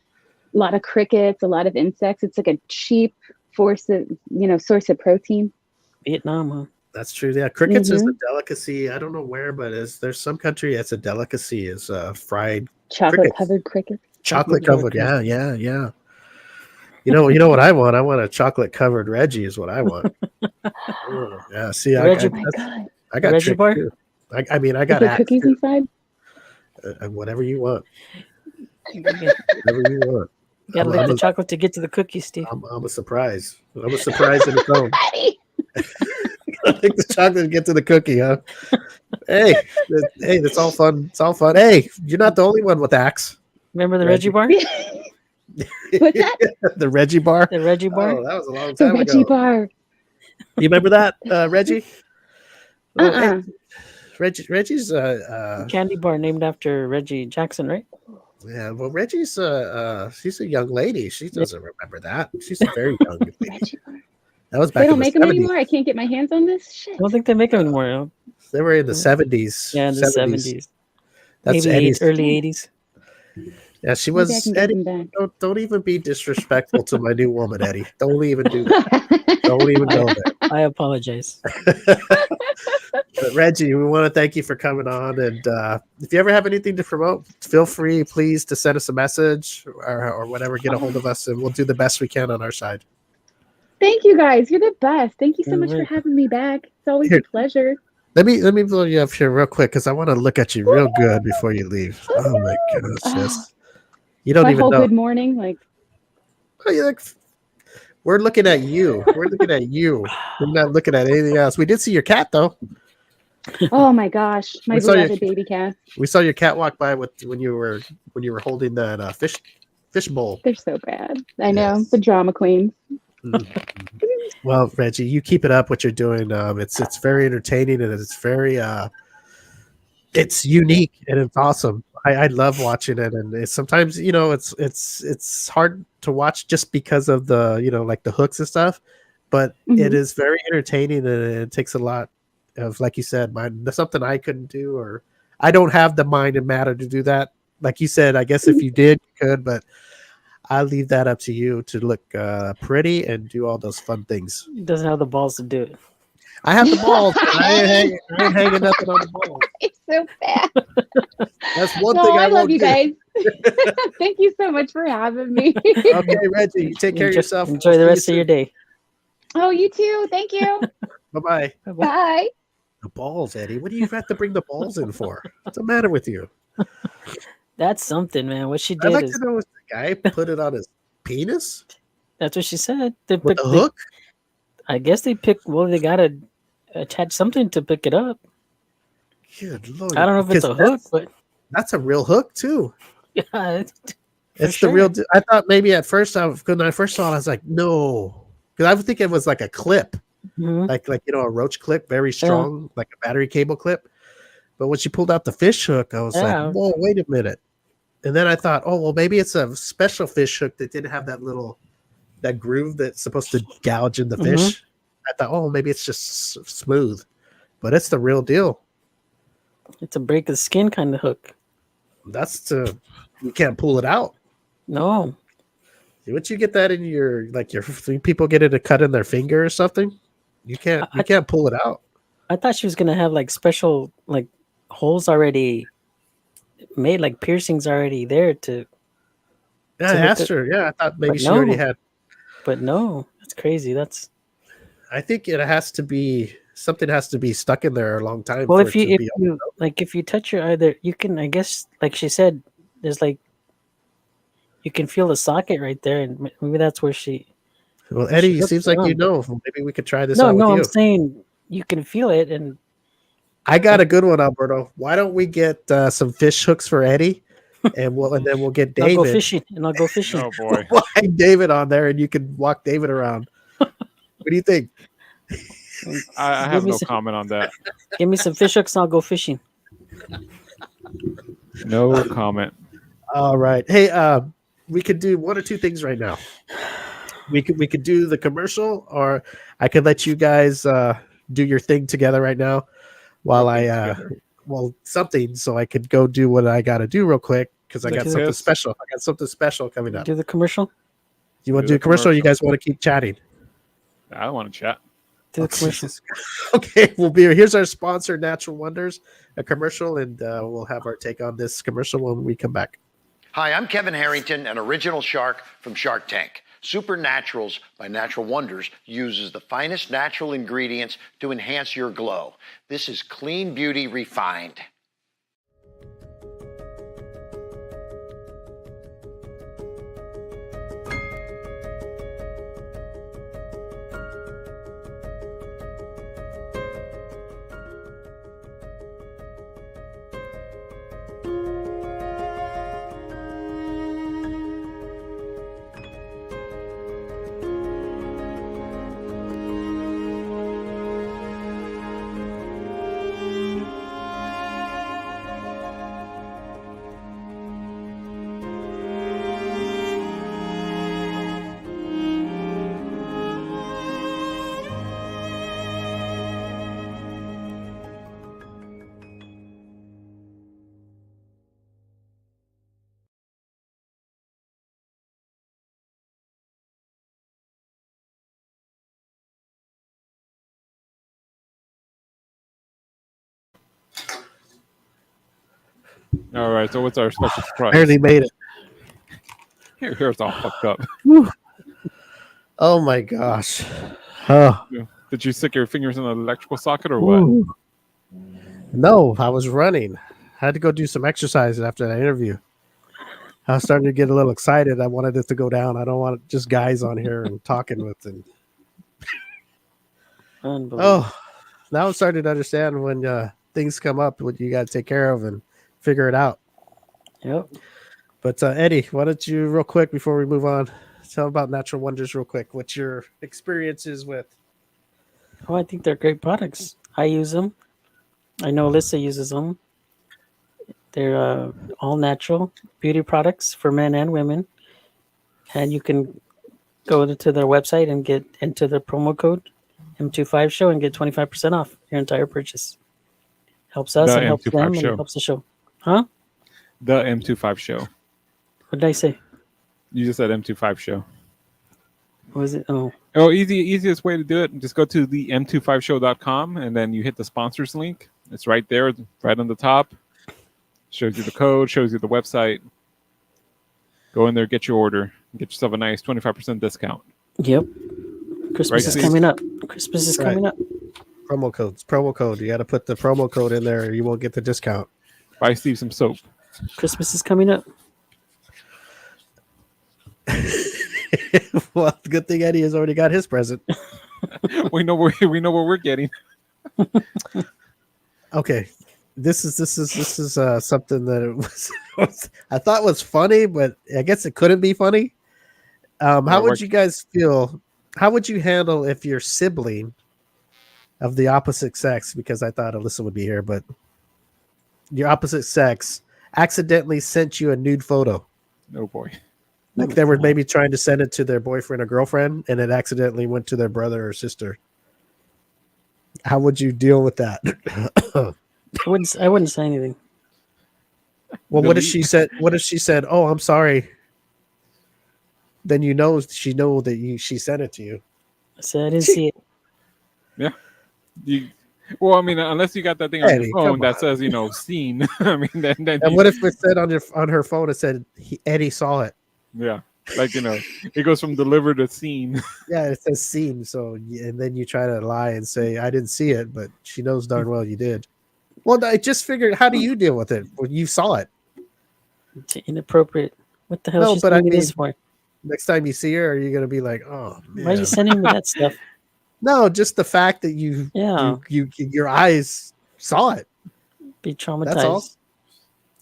a lot of crickets, a lot of insects. It's like a cheap source of protein. Vietnam, huh? That's true. Yeah, crickets is a delicacy. I don't know where, but there's some country it's a delicacy. Is fried Chocolate covered crickets. chocolate covered. Yeah. You know what I want? I want a chocolate covered Reggie. Is what I want. Yeah. See, Reggie, Oh my God. I got Reggie tricked bar? too. I mean, I Is got there axe. cookies inside? Whatever you want. You Whatever you want. gotta lick the chocolate to get to the cookies, Steve. I'm a surprise. I'm a surprise in its own. Ready? I think the chocolate to get to the cookie, huh? Hey, that's all fun. It's all fun. Hey, you're not the only one with axe. Remember the Reggie. Reggie bar? What's that? The Reggie bar. The Reggie bar? Oh, that was a long The time Reggie ago. bar. You remember that, Reggie? Oh, hey, Uh-uh. Reggie's Candy bar named after Reggie Jackson, right? yeah. Well, Reggie's she's a young lady. She doesn't remember that. She's a very young lady. Reggie bar. That was They back in don't the make them 70s. anymore. I can't get my hands on this shit. I don't think they make them anymore. You know? They were in the 70s. Yeah, in the 70s. That's Maybe Eddie's. early 80s. Yeah, she Maybe I was can get Eddie. them back. Don't even be disrespectful to my new woman, Eddie. Don't even do that. Don't even go there. I apologize. But Reggie, we want to thank you for coming on. And if you ever have anything to promote, feel free, please, to send us a message or whatever. Get a hold of us, and we'll do the best we can on our side. Thank you guys. You're the best. Thank you so You're much for right. having me back. It's always Here. a pleasure. Let me blow you up here real quick because I want to look at you real good before you leave. Oh my goodness, sis. You don't My even whole know. good morning, like Oh, you're like, we're looking at you. We're looking at you. We're not looking at anything else. We did see your cat though. oh my gosh, my I saw you- beloved baby cat. We saw your cat walk by when you were holding that fish bowl. They're so bad. I know, Yes. the drama queen. Well, Reggie, you keep it up what you're doing. It's very entertaining and it's very it's unique and it's awesome. I love watching it, and it's sometimes it's hard to watch just because of the like the hooks and stuff, but it Mhm. is very entertaining and it takes a lot of, like you said, something I couldn't do, or I don't have the mind and matter to do that. Like you said, I guess if you did, you could, but I leave that up to you to look pretty and do all those fun things. He doesn't have the balls to do it. I have the balls. But I ain't hanging nothing on the balls. It's so bad. That's one No, thing I I love won't you do. guys. Thank you so much for having me. Okay, Reggie, you take care of yourself. Enjoy the rest of your day. Oh, you too. Thank you. Bye bye. Bye. The balls, Eddie. What do you have to bring the balls in for? What's the matter with you? That's something, man. What she I'd did like is to know if the guy put it on his penis that's what she said. They with picked, a hook. I guess they picked. Well, they gotta attach something to pick it up. Good Lord. I don't know if it's a hook, but That's a real hook too. yeah, for It's sure. the real. I thought maybe at first when I first saw it, I was like, no, because I would think it was like a clip, Mhm. like a roach clip, very strong, like a battery cable clip. But when she pulled out the fish hook, I was Yeah. like, whoa, wait a minute. And then I thought, oh well, maybe it's a special fish hook that didn't have that groove that's supposed to gouge in the fish. I thought, oh, maybe it's just smooth, but it's the real deal. It's a break the skin kind of hook. You can't pull it out. No, Once you get that in your people get it a cut in their finger or something, you can't pull it out. I thought she was gonna have like special like holes already made, like piercings already there to. Yeah, I hook asked it. her. Yeah, I thought maybe But she already no. had. But no, that's crazy. That's I think it has to be something has to be stuck in there a long time. well. for If it you to be if you touch her either, you can. I guess like she said, there's like you can feel the socket right there, and maybe that's where she. well, Eddie, she it seems hooks like it you on. know. Maybe we could try this No, out no, I'm with you. saying you can feel it, and I got a good one, Alberto. Why don't we get some fish hooks for Eddie, and then we'll get I'll go David. fishing, and I'll go fishing. Oh boy. We'll hang David on there, and you can walk David around. What do you think? I Give have me no some- comment on that. Give me some fish hooks, and I'll go fishing. No comment. All right. Hey, we could do one or two things right now. We could do the commercial, or I could let you guys do your thing together right now while something, so I could go do what I got to do real quick because I Look got at something this. special. I got something special coming up. Do the commercial. You want to Do do the a commercial? Or you commercial. guys want to keep chatting? I don't want to chat. Do the commercial. Jesus. Okay, we'll be here. Here's our sponsor, Natural Wonders, a commercial, and we'll have our take on this commercial when we come back. Hi, I'm Kevin Harrington, an original shark from Shark Tank. Supernaturals by Natural Wonders uses the finest natural ingredients to enhance your glow. This is clean beauty refined. All right. So what's our special surprise? Barely made it. Here it's all fucked up. Oh my gosh. Oh. Did you stick your fingers in the electrical socket or what? Ooh. No, I was running. I had to go do some exercise after that interview. I was starting to get a little excited. I wanted it to go down. I don't want just guys on here and talking with them. Oh, now I'm starting to understand when things come up, what you got to take care of and figure it out. Yep. But Eddie, why don't you real quick before we move on, tell about Natural Wonders real quick. What's your experiences with? Oh, I think they're great products. I use them. I know Alyssa uses them. They're all natural beauty products for men and women. And you can go to their website and get into the promo code M25 show and get 25% off your entire purchase. Helps us and helps them and it helps the show. Huh? The M25 show. What did I say? You just said M25 show. What was it? Oh, easiest way to do it, just go to the m25show.com and then you hit the sponsors link. It's right there, right on the top. Shows you the code, shows you the website. Go in there, get your order, get yourself a nice 25% discount. Yep. Christmas is coming up. Christmas is coming up. Promo code. You got to put the promo code in there or you won't get the discount. Buy Steve some soap. Christmas is coming up. Well, the good thing Eddie has already got his present. we know what we're getting. Okay, this is something that it was I thought was funny, but I guess it couldn't be funny. How would you guys feel? How would you handle if your sibling of the opposite sex, because I thought Alyssa would be here, but your opposite sex accidentally sent you a nude photo? Oh boy. Like they were maybe trying to send it to their boyfriend or girlfriend and it accidentally went to their brother or sister. How would you deal with that? I wouldn't say anything. Well, what if she said, "Oh, I'm sorry." Then she know that she sent it to you. I said I didn't see it. Yeah. Well, I mean, unless you got that thing on your phone that says, seen. I mean, then and what if it said on her phone? It said Eddie saw it. Yeah, like it goes from delivered to seen. Yeah, it says seen. So, and then you try to lie and say I didn't see it, but she knows darn well you did. Well, I just figured, how do you deal with it? Well, you saw it. It's inappropriate. What the hell? No, but I mean, this for? Next time you see her, are you going to be like, "Oh, man. Why are you sending me that stuff?" No, just the fact that your eyes saw it. Be traumatized. That's all.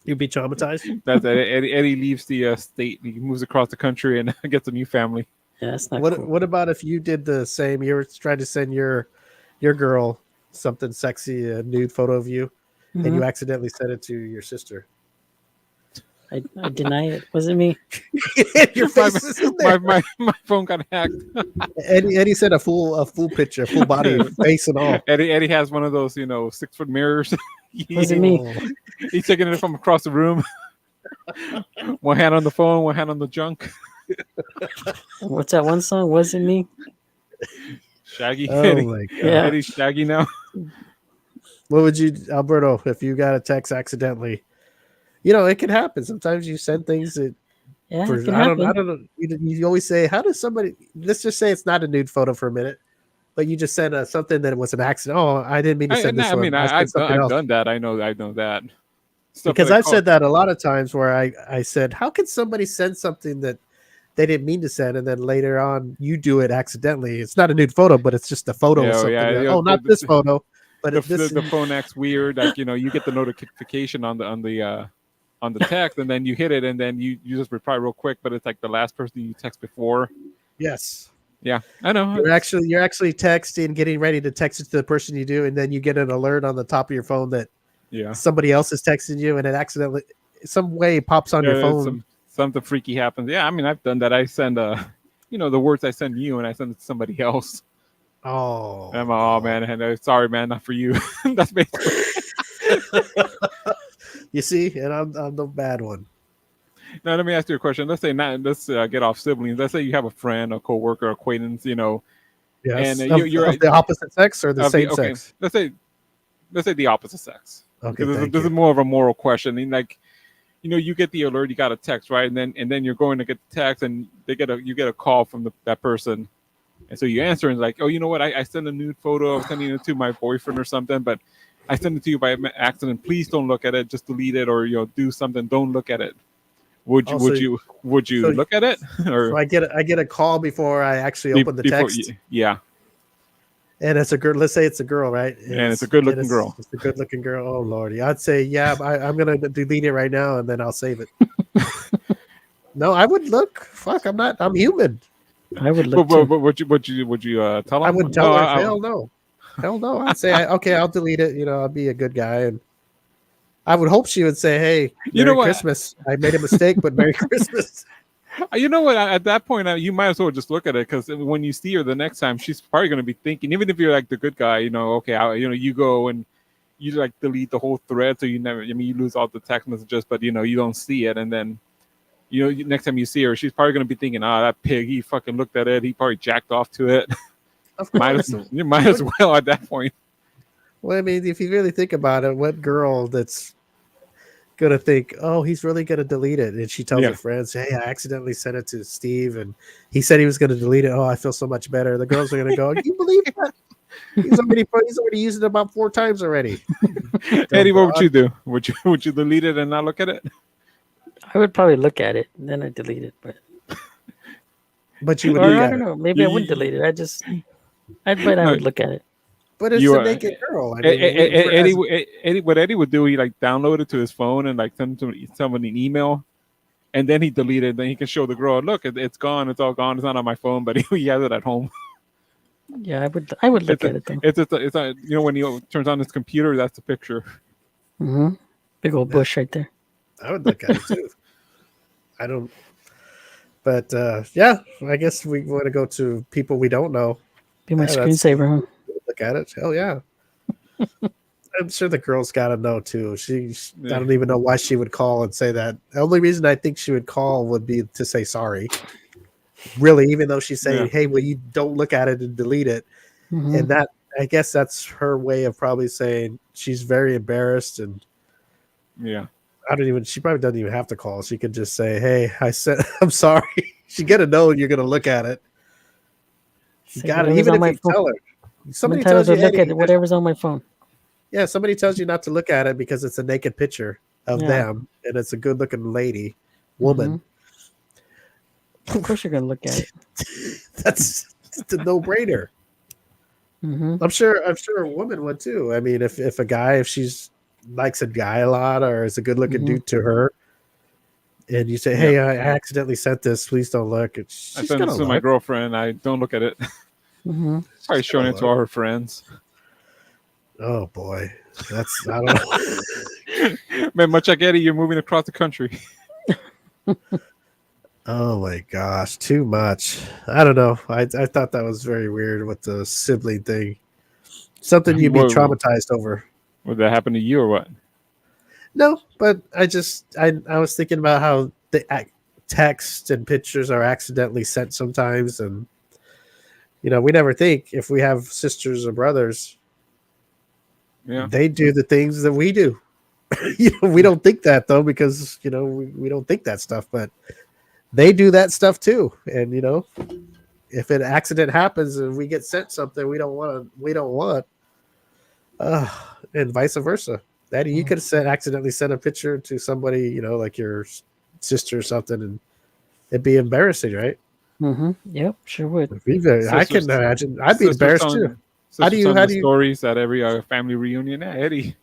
You'd be traumatized. That's Eddie leaves the state. He moves across the country and gets a new family. Yeah, that's not cool. What What about if you did the same? You were trying to send your girl something sexy, a nude photo of you, and you accidentally sent it to your sister. I deny it. Wasn't me. Your face is in there. My phone got hacked. Eddie sent a full picture, full body, face and all. Eddie has one of those 6-foot mirrors. Wasn't me. He's taking it from across the room. One hand on the phone, one hand on the junk. What's that one song? Wasn't me. Shaggy. Oh Eddie. my god. Yeah. Eddie's Shaggy now. What would you, Alberto, if you got a text accidentally? It can happen. Sometimes you send things that Yeah, For it can I don't happen. know. You always say, how does somebody? Let's just say it's not a nude photo for a minute, but you just sent something that it was an accident. Oh, I didn't mean to send this I one. mean, I sent something I've else. done that. I know that stuff that Because I I've call. said that a lot of times where I said, how could somebody send something that they didn't mean to send, and then later on you do it accidentally? It's not a nude photo, but it's just a photo of Yeah, something. yeah, You're like, you know, oh, not this photo, but this. the phone acts weird. Like, you know, you get the notification on the text, and then you hit it, and then you just reply real quick, but it's like the last person you text before. Yes, Yeah, I know. you're actually texting, getting ready to text it to the person you do, and then you get an alert on the top of your phone that Yeah, somebody else is texting you, and it accidentally some way pops on your yeah. phone. Something freaky happens. Yeah, I mean, I've done that. I send you know, the words I send you, and I send it to somebody else. Oh, And I'm like, oh man, and sorry, man, not for you. That's basically. you see, and I'm the bad one. Now, let me ask you a question. Let's get off siblings. Let's say you have a friend, a coworker, acquaintance, you know, and Yes, you're of the opposite sex or the of the same okay. sex. Let's say the opposite sex. Okay, Because thank this is you. more of a moral question. I mean, like, you know, you get the alert, you got a text, right, and then you're going to get the text, and you get a call from that person, and so you answer and like, oh, you know what, I sent a nude photo, I'm sending it to my boyfriend or something, but I sent it to you by accident. Please don't look at it. Just delete it, or you know, do something. Don't look at it. Would you Oh, so would you so look at it so or I get a call before I actually open the before? text, Yeah, and it's a girl. Let's say it's a girl, right? and it's a good looking girl. It's a good looking girl. Oh lordy, I'd say yeah. I'm gonna delete it right now, and then I'll save it. No, I would look. Fuck, I'm not. I'm human. I would look too. But would you tell I him? wouldn't tell No, her. Hell no. Hell no. I'd say okay, I'll delete it. You know, I'll be a good guy, and I would hope she would say, "Hey, You know Merry what? Christmas. I made a mistake, but Merry Christmas." You know what? At that point, you might as well just look at it, because when you see her the next time, she's probably going to be thinking. Even if you're like the good guy, you know, okay, you know, you go and you like delete the whole thread, so you never. I mean, you lose all the text messages, but you know, you don't see it, and then you know, next time you see her, she's probably going to be thinking, "Ah, that pig, he fucking looked at it. He probably jacked off to it." Of course. You might as well at that point. Well, I mean, if you really think about it, what girl that's gonna think, "Oh, he's really gonna delete it," and she tells Yeah. her friends, "Hey, I accidentally sent it to Steve, and he said he was gonna delete it. Oh, I feel so much better." The girls are gonna go, "You believe that? He's already used it about 4 times already." Eddie, what would you do? Would you delete it and not look at it? I would probably look at it, and then I delete it. But you would Or look I at don't it. know. Maybe I wouldn't delete it. I No. would look at it. But it's You a naked girl. I mean, Eddie, what Eddie would do, he like download it to his phone and like send it to somebody an email, and then he delete it. Then he can show the girl, look, it's gone, it's all gone. It's not on my phone, but he has it at home. Yeah, I would look It's at it though. it's a, you know, when he turns on his computer, that's the picture. Mm-hmm. Big old bush right there. I would look at it too. I don't. But yeah, I guess we want to go to people we don't know. Be my Yeah, that's- screensaver, huh? Look at it. Hell yeah. I'm sure the girl's got to know too. I don't even know why she would call and say that. The only reason I think she would call would be to say sorry. Really, even though she's saying, Yeah. "Hey, well, you don't look at it and delete it," Mhm. and that I guess that's her way of probably saying she's very embarrassed, and Yeah. she probably doesn't even have to call. She could just say, "Hey, I'm sorry." She got to know you're going to look at it. You Say got it. whatever's Even on if my you phone. tell her. I'm Somebody entitled tells to you, look "Hey, at whatever's on my phone. yeah, somebody tells you not to look at it because it's a naked picture of Yeah. them and it's a good looking woman." Of course, you're gonna look at it. That's a no brainer. Mm-hmm. I'm sure a woman would too. I mean, if a guy, if she's likes a guy a lot or is a good looking Mhm. dude to her, and you say, "Hey, I accidentally sent this. Please don't look." I She's sent gonna this to my look. girlfriend. I don't look at it. Mm-hmm. Probably She's showing gonna it to look. all her friends. Oh boy, that's I don't know. Man, much like Eddie, you're moving across the country. Oh my gosh, too much. I don't know. I thought that was very weird with the sibling thing. Something you'd be Whoa. traumatized over. Would that happen to you or what? No, but I was thinking about how the text and pictures are accidentally sent sometimes, and we never think if we have sisters or brothers, Yeah. they do the things that we do. We don't think that though because we don't think that stuff, but they do that stuff too. And if an accident happens and we get sent something we don't want, and vice versa. That you could accidentally send a picture to somebody, like your sister or something, and it'd be embarrassing, right? Mm-hmm. Yep, sure would. I can imagine. I'd be embarrassed too. How do you stories at every family reunion? Yeah, Eddie.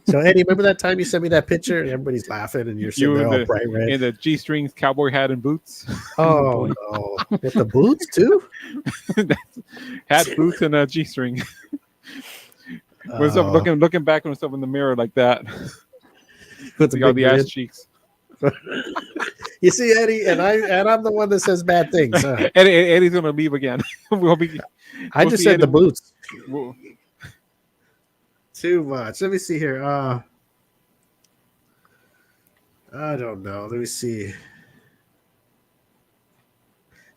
So Eddie, remember that time you sent me that picture and everybody's laughing and you're sitting there all bright red in the G-strings, cowboy hat, and boots. Oh no, with the boots too? Hat, boots, and a G-string. Was looking back on himself in the mirror like that. With all the ass cheeks. You see, Eddie, and I'm the one that says bad things. Huh? Eddie's gonna leave again. I just said Eddie. The boots. We'll, Too much. Let me see here. I don't know. Let me see.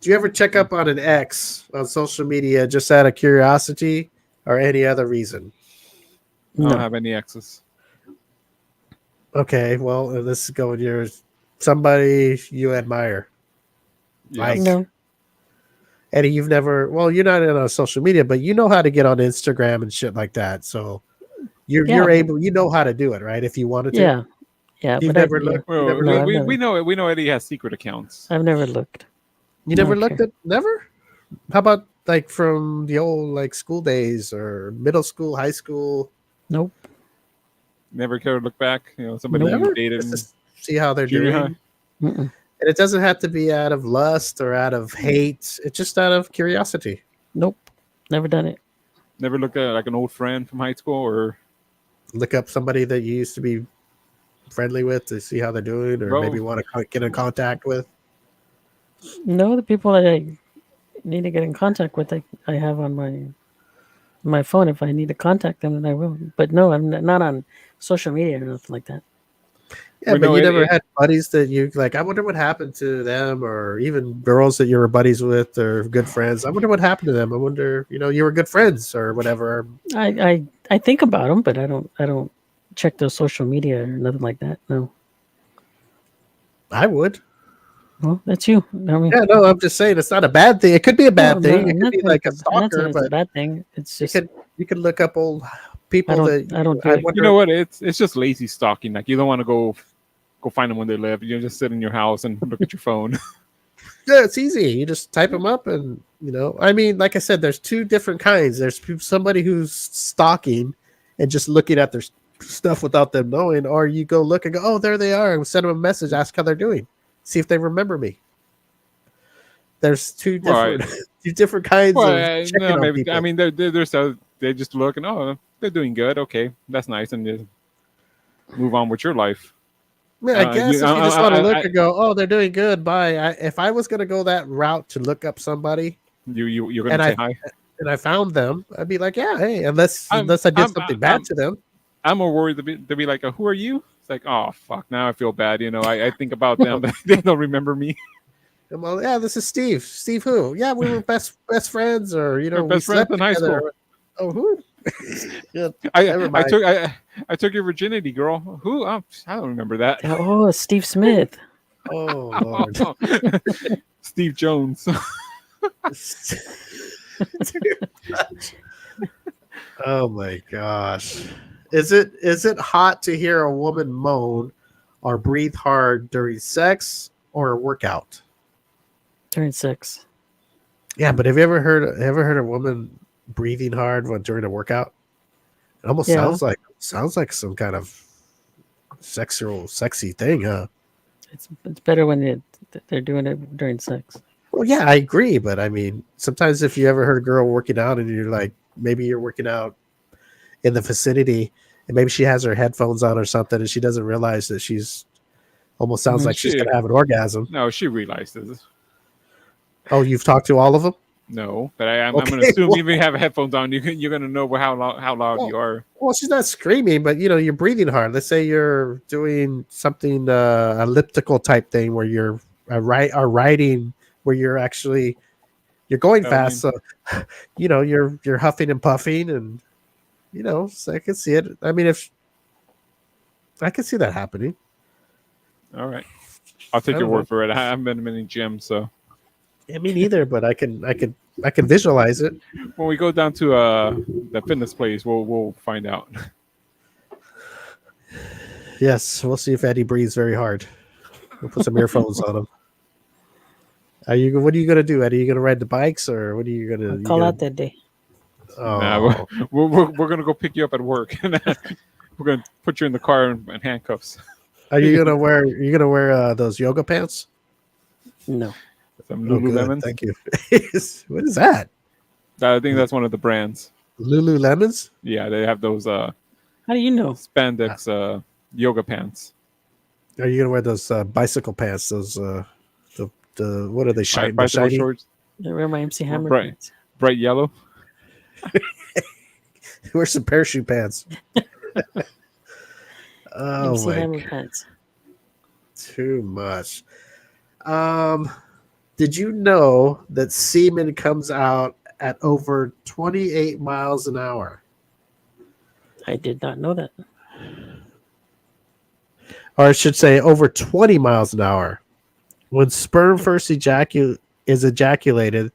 Do you ever check up on an ex on social media just out of curiosity or any other reason? I don't have any exes. Okay, well, this is going yours. Somebody you admire. Like, no. Eddie, you've never, well, you're not in social media, but you know how to get on Instagram and shit like that. So you're able, how to do it, right? If you wanted to. Yeah. You've never looked. We know Eddie has secret accounts. I've never looked. You never looked at, never? How about like from the old like school days or middle school, high school? Nope. Never care to look back. Somebody you dated. Just see how they're doing. And it doesn't have to be out of lust or out of hate. It's just out of curiosity. Nope. Never done it. Never looked at like an old friend from high school or look up somebody that you used to be friendly with to see how they're doing or maybe want to get in contact with. No, the people that I need to get in contact with, I have on my phone. If I need to contact them, then I will. But no, I'm not on social media or nothing like that. Yeah, but you never had buddies that you like, I wonder what happened to them, or even girls that you were buddies with or good friends. I wonder what happened to them. I wonder, you were good friends or whatever. I think about them, but I don't check their social media or nothing like that. No. I would. Well, that's you. I'm just saying it's not a bad thing. It could be a bad thing. It could be like a stalker, but it's a bad thing. It's just you could look up old people I don't do it. You know what? It's just lazy stalking. Like you don't want to go find them when they live. You just sit in your house and look at your phone. Yeah, it's easy. You just type them up, and I mean, like I said, there's two different kinds. There's somebody who's stalking and just looking at their stuff without them knowing, or you go look and go, oh, there they are, and send them a message, ask how they're doing, see if they remember me. There's two different kinds of checking on people. I mean, they're just looking. Oh, they're doing good. Okay, that's nice, and just move on with your life. Yeah, I guess if you just want to look and go, oh, they're doing good. Bye. If I was going to go that route to look up somebody, you're going to say hi, and I found them, I'd be like, yeah, hey, unless I did something bad to them. I'm more worried to be like, who are you? It's like, oh fuck, now I feel bad. I think about them. They don't remember me. Well, yeah, this is Steve. Steve who? Yeah, we were best friends, or we're best friends in high school. Oh, who? Yeah, I took your virginity, girl. Who? I don't remember that. Oh, Steve Smith. Oh, Lord. Steve Jones. Oh my gosh. Is it hot to hear a woman moan or breathe hard during sex or a workout? During sex. Yeah, but have you ever heard a woman breathing hard during a workout? It almost sounds like some kind of sexy thing, huh? It's better when they're doing it during sex. Well, yeah, I agree, but I mean, sometimes if you ever heard a girl working out and you're like, maybe you're working out in the vicinity and maybe she has her headphones on or something and she doesn't realize that she's almost sounds like she's gonna have an orgasm. No, she realizes. Oh, you've talked to all of them? No, but I'm going to assume even if you have headphones on, you're going to know how loud you are. Well, she's not screaming, but you're breathing hard. Let's say you're doing something elliptical type thing where you're riding, where you're going fast. So, you're huffing and puffing, and so I can see it. I mean, if I can see that happening. All right. I'll take I your don't word know. for it. I haven't been in many gyms, so Yeah, me neither, but I can visualize it. when we go down to the fitness place, we'll find out. Yes, we'll see if Eddie breathes very hard. We'll put some earphones on him. What are you gonna do, Eddie? Are you gonna ride the bikes, or what are you gonna? I'll call out that day. Nah, Oh, we're gonna go pick you up at work, and we're gonna put you in the car in handcuffs. are you gonna wear? Are you gonna wear those yoga pants? No. Some Oh, good. Lululemons. Thank you. What is that? I think that's one of the brands. Lululemons? Yeah, they have those How do you know? spandex yoga pants. Are you gonna wear those bicycle pants? Those the what are they? Shiny, Bicycle shiny? shorts, I wear my MC Hammer Right. pants. bright yellow. Wear some parachute pants. Oh MC my Hammer God. pants. Too much. Did you know that semen comes out at over 28 miles an hour? I did not know that. Or I should say over 20 miles an hour. When sperm first is ejaculated,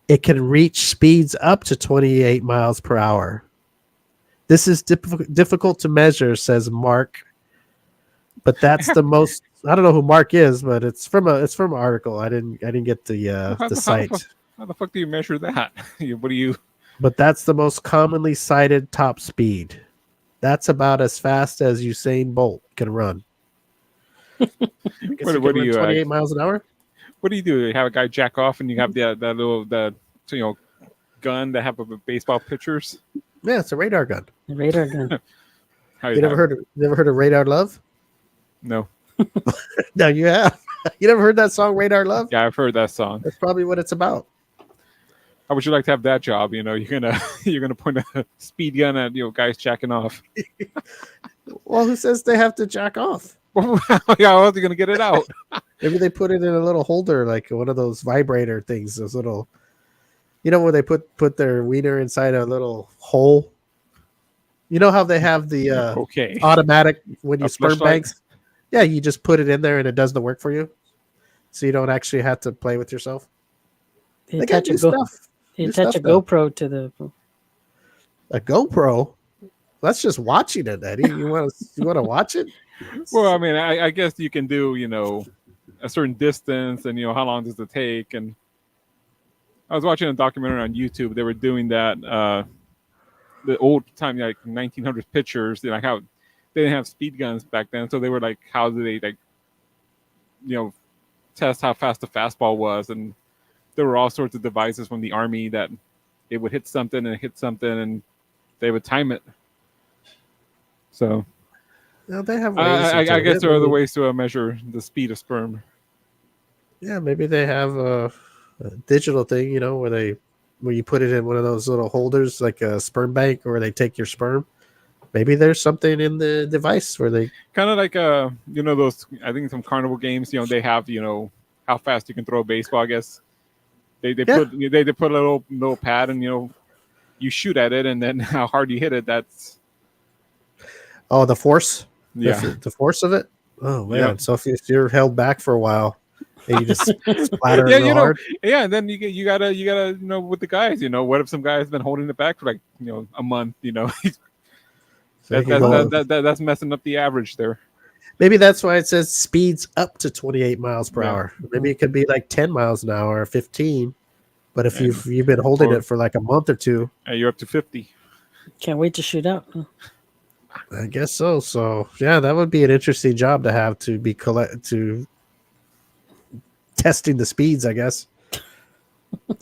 it can reach speeds up to 28 miles per hour. This is difficult to measure, says Mark. But that's the most. I don't know who Mark is, but it's from an article. I didn't get the site. How the fuck do you measure that? What do you? But that's the most commonly cited top speed. That's about as fast as Usain Bolt can run. What do you? 28 miles an hour? What do you do? You have a guy jack off, and you have that little gun that have a baseball pitchers. Yeah, it's a radar gun. The radar gun. You never heard of Radar Love? No. No, you have. You never heard that song Radar Love? Yeah, I've heard that song. That's probably what it's about. How would you like to have that job? You're gonna point a speed gun at guys jacking off. Well, who says they have to jack off? Yeah, how else are you gonna get it out? Maybe they put it in a little holder, like one of those vibrator things. Those little, where they put their wiener inside a little hole. You know how they have the Okay. automatic when you A sperm fleshlight? banks? Yeah, you just put it in there and it does the work for you, so you don't actually have to play with yourself. They They got attach new a stuff. They New attach a stuff, though. GoPro to the. A GoPro. That's just watching it, Eddie. You want to watch it? Well, I mean, I guess you can do a certain distance, and how long does it take? And I was watching a documentary on YouTube. They were doing that. The old time, like 1900s pictures, like how they didn't have speed guns back then, so they were like, how do they test how fast the fastball was? And there were all sorts of devices from the army that it would hit something and they would time it. So No, they have ways. I guess there are other ways to measure the speed of sperm. Yeah, maybe they have a digital thing, where you put it in one of those little holders, like a sperm bank, or they take your sperm. Maybe there's something in the device where they Kind of like those, I think some carnival games, they have how fast you can throw a baseball. I guess they put a little pad, and you shoot at it, and then how hard you hit it. That's the force, yeah. the force of it. Oh man! Yep. So if you're held back for a while, and you just splatter Yeah, real hard. Yeah, and then you gotta with the guys, what if some guy's been holding it back for like a month, So you can go- that's messing up the average there. Maybe that's why it says speeds up to 28 miles per Yeah. hour. Maybe it could be like 10 miles an hour or 15. But if you've been holding it for like a month or two, You're up to 50. Can't wait to shoot out. I guess so. So yeah, that would be an interesting job to have, to be testing the speeds, I guess.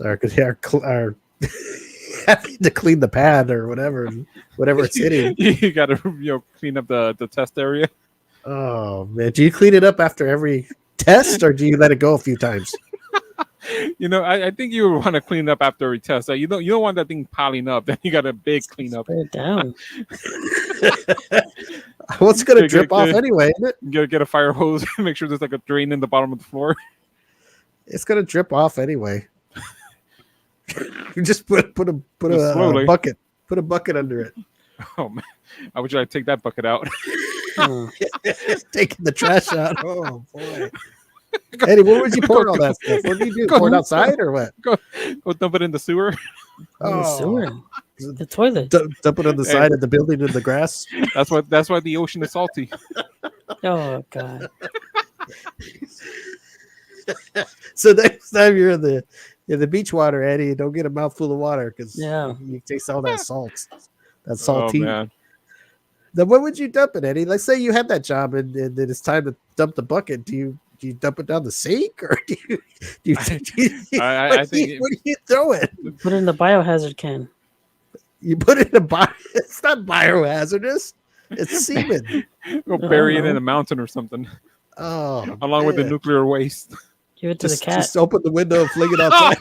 Or having to clean the pad or whatever it's hitting. You gotta clean up the test area. Oh man, do you clean it up after every test, or do you let it go a few times? I think you want to clean it up after every test. You don't want that thing piling up. Then you got a big cleanup. Spray it down. Well, it's gonna drip off anyway, isn't it? You gotta get a fire hose. Make sure there's like a drain in the bottom of the floor. It's gonna drip off anyway. You just put a Slowly. bucket. Put a bucket under it. Oh man, I wish I'd take that bucket out. Hmm. Taking the trash out. Oh boy. Eddie, where would you pour all that stuff? What do you do? Pour it outside or what? Go dump it in the sewer. In the sewer, the toilet. Dump it on the Hey. side of the building in the grass. That's why the ocean is salty. Oh God. So next time you're in the beach water, Eddie, don't get a mouthful of water because Yeah. you taste all that salt. That Oh salty. man. Then what would you dump it, Eddie? Let's say you had that job and then it's time to dump the bucket. Do you dump it down the sink or do you I think where do you throw it? Put it in the biohazard can. You put it in a it's not biohazardous. It's semen. go bury it in a mountain or something, Oh, along with the man. nuclear waste. Give it to the cat. Just open the window and fling it outside.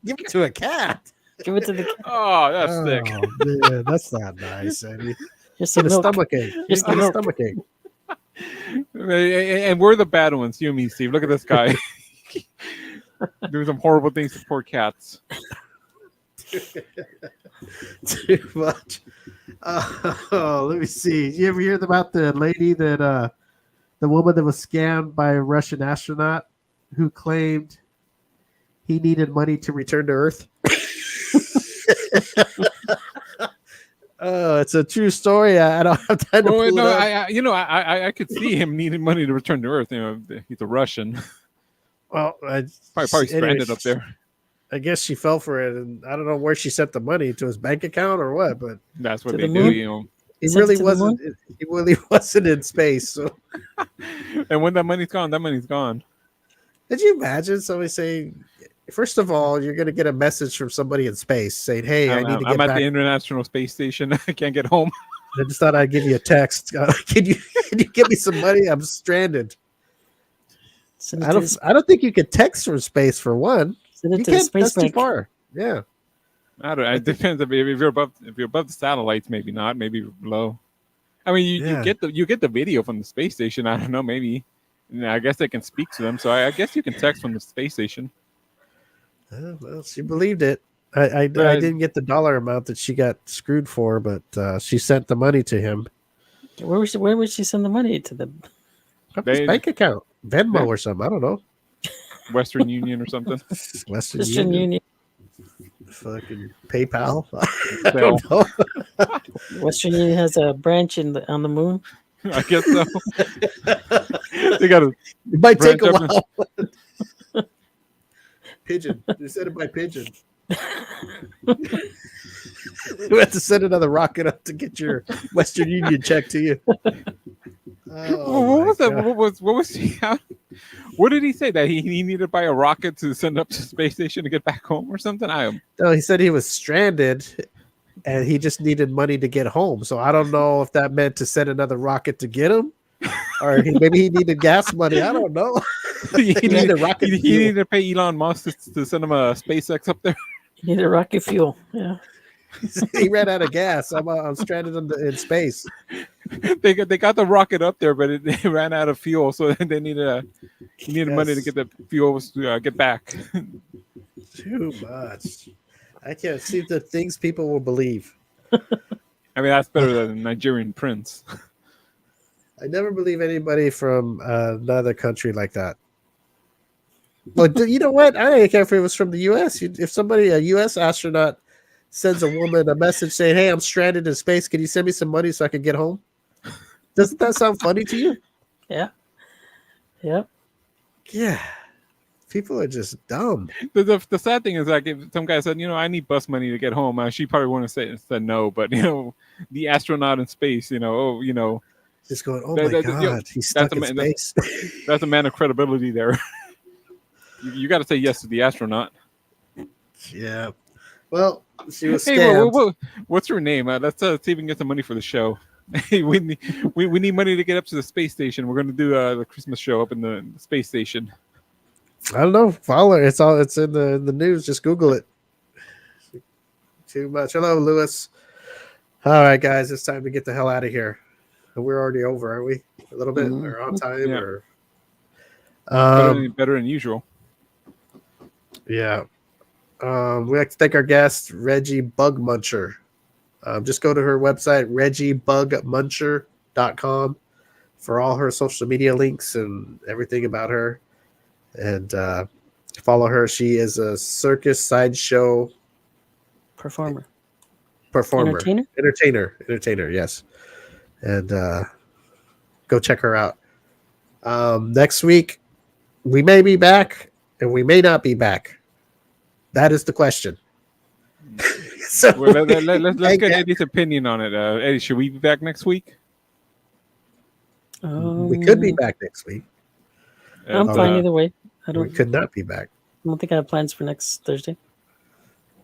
Give it to a cat. Give it to the cat. Oh, that's sick. Oh, man, that's not nice, Eddie. Just Get some a milk. stomach ache. Just Get a milk. stomach ache. And we're the bad ones, you and me, Steve. Look at this guy. Doing some horrible things to poor cats. Too much. Let me see. You ever hear about the lady that the woman that was scammed by a Russian astronaut who claimed he needed money to return to Earth? Oh, it's a true story. I don't have time to Well, pull no, it up. I could see him needing money to return to Earth. You know, he's a Russian. Well, Probably stranded anyways, up there. I guess she fell for it, and I don't know where she sent the money, to his bank account or what, but That's what To they the do. moon? You know. he Sent it really to the wasn't. He really wasn't in space. So, And when that money's gone, that money's gone. did you imagine somebody saying, first of all, you're going to get a message from somebody in space saying, "Hey, I need to I'm get at back." the International Space Station. I can't get home. I just thought I'd give you a text. Can you give me some money? I'm stranded. Send it I to don't think you could text from space for one. send it You to the can't. space That's too bank. far. Yeah. I don't. It depends if you're above the satellites. Maybe not. Maybe low. I mean, Yeah. you get the video from the space station. I don't know. Maybe. I guess they can speak to them. So I guess you can text from the space station. Well, she believed it. I Right. didn't get the dollar amount that she got screwed for, but she sent the money to him. Where would she send the money to them? From his They- bank account, Venmo they- or something. I don't know. Western Union or something. Western Western Union, Union. fucking PayPal. I Bell. don't know. Western Union has a branch on the moon. I guess so. They got a It might take a Branch while. Pigeon. They sent it by pigeon. We have to send another rocket up to get your Western Union check to you. Oh, what was my that? God. What was he? What did he say that he needed to buy a rocket to send up to the space station to get back home or something? No, he said he was stranded and he just needed money to get home. So I don't know if that meant to send another rocket to get him, or maybe he needed gas money. I don't know. he He needed rocket he fuel. needed to pay Elon Musk to send him a SpaceX up there. You need a rocket fuel. Yeah. He ran out of gas. I'm stranded in space. They got the rocket up there, but it ran out of fuel, so they needed money to Yes. get the fuel to get back. Too much. I can't see the things people will believe. I mean, that's better than Nigerian prince. I never believe anybody from another country like that. Well, you know what? I don't care if it was from the U.S. If somebody, a U.S. astronaut, sends a woman a message saying, "Hey, I'm stranded in space. Can you send me some money so I can get home?" Doesn't that sound funny to you? Yeah. Yep. Yeah. People are just dumb. The sad thing is, like, if some guy said, I need bus money to get home, she probably wouldn't have said no. But the astronaut in space, Just going, "Oh That- my that- yo, God, he's stuck in that's a man- space." that's a man of credibility there. You got to say yes to the astronaut. Yeah. Well, she was Hey, scammed. what's her name? Let's see if we can get some money for the show. Hey, we need money to get up to the space station. We're going to do the Christmas show up in the space station. I don't know. Follow her. It's in the news. Just Google it. Too much. Hello, Lewis. All right, guys, it's time to get the hell out of here. We're already over, aren't we? A little bit, or on time, Yeah. or Better than usual. yeah. We like to thank our guest, Reggie Bugmuncher. Just go to her website, reggiebugmuncher.com. for all her social media links and everything about her. And follow her. She is a Circus Sideshow Performer. performer, Entertainer? entertainer. Yes, and go check her out. Next week, we may be back, and we may not be back. That is the question. So Well, let's get Eddie's opinion on it. Eddie, should we be back next week? we could be back next week. I'm And, fine either way. I We don't could not be back. think I have plans for next Thursday.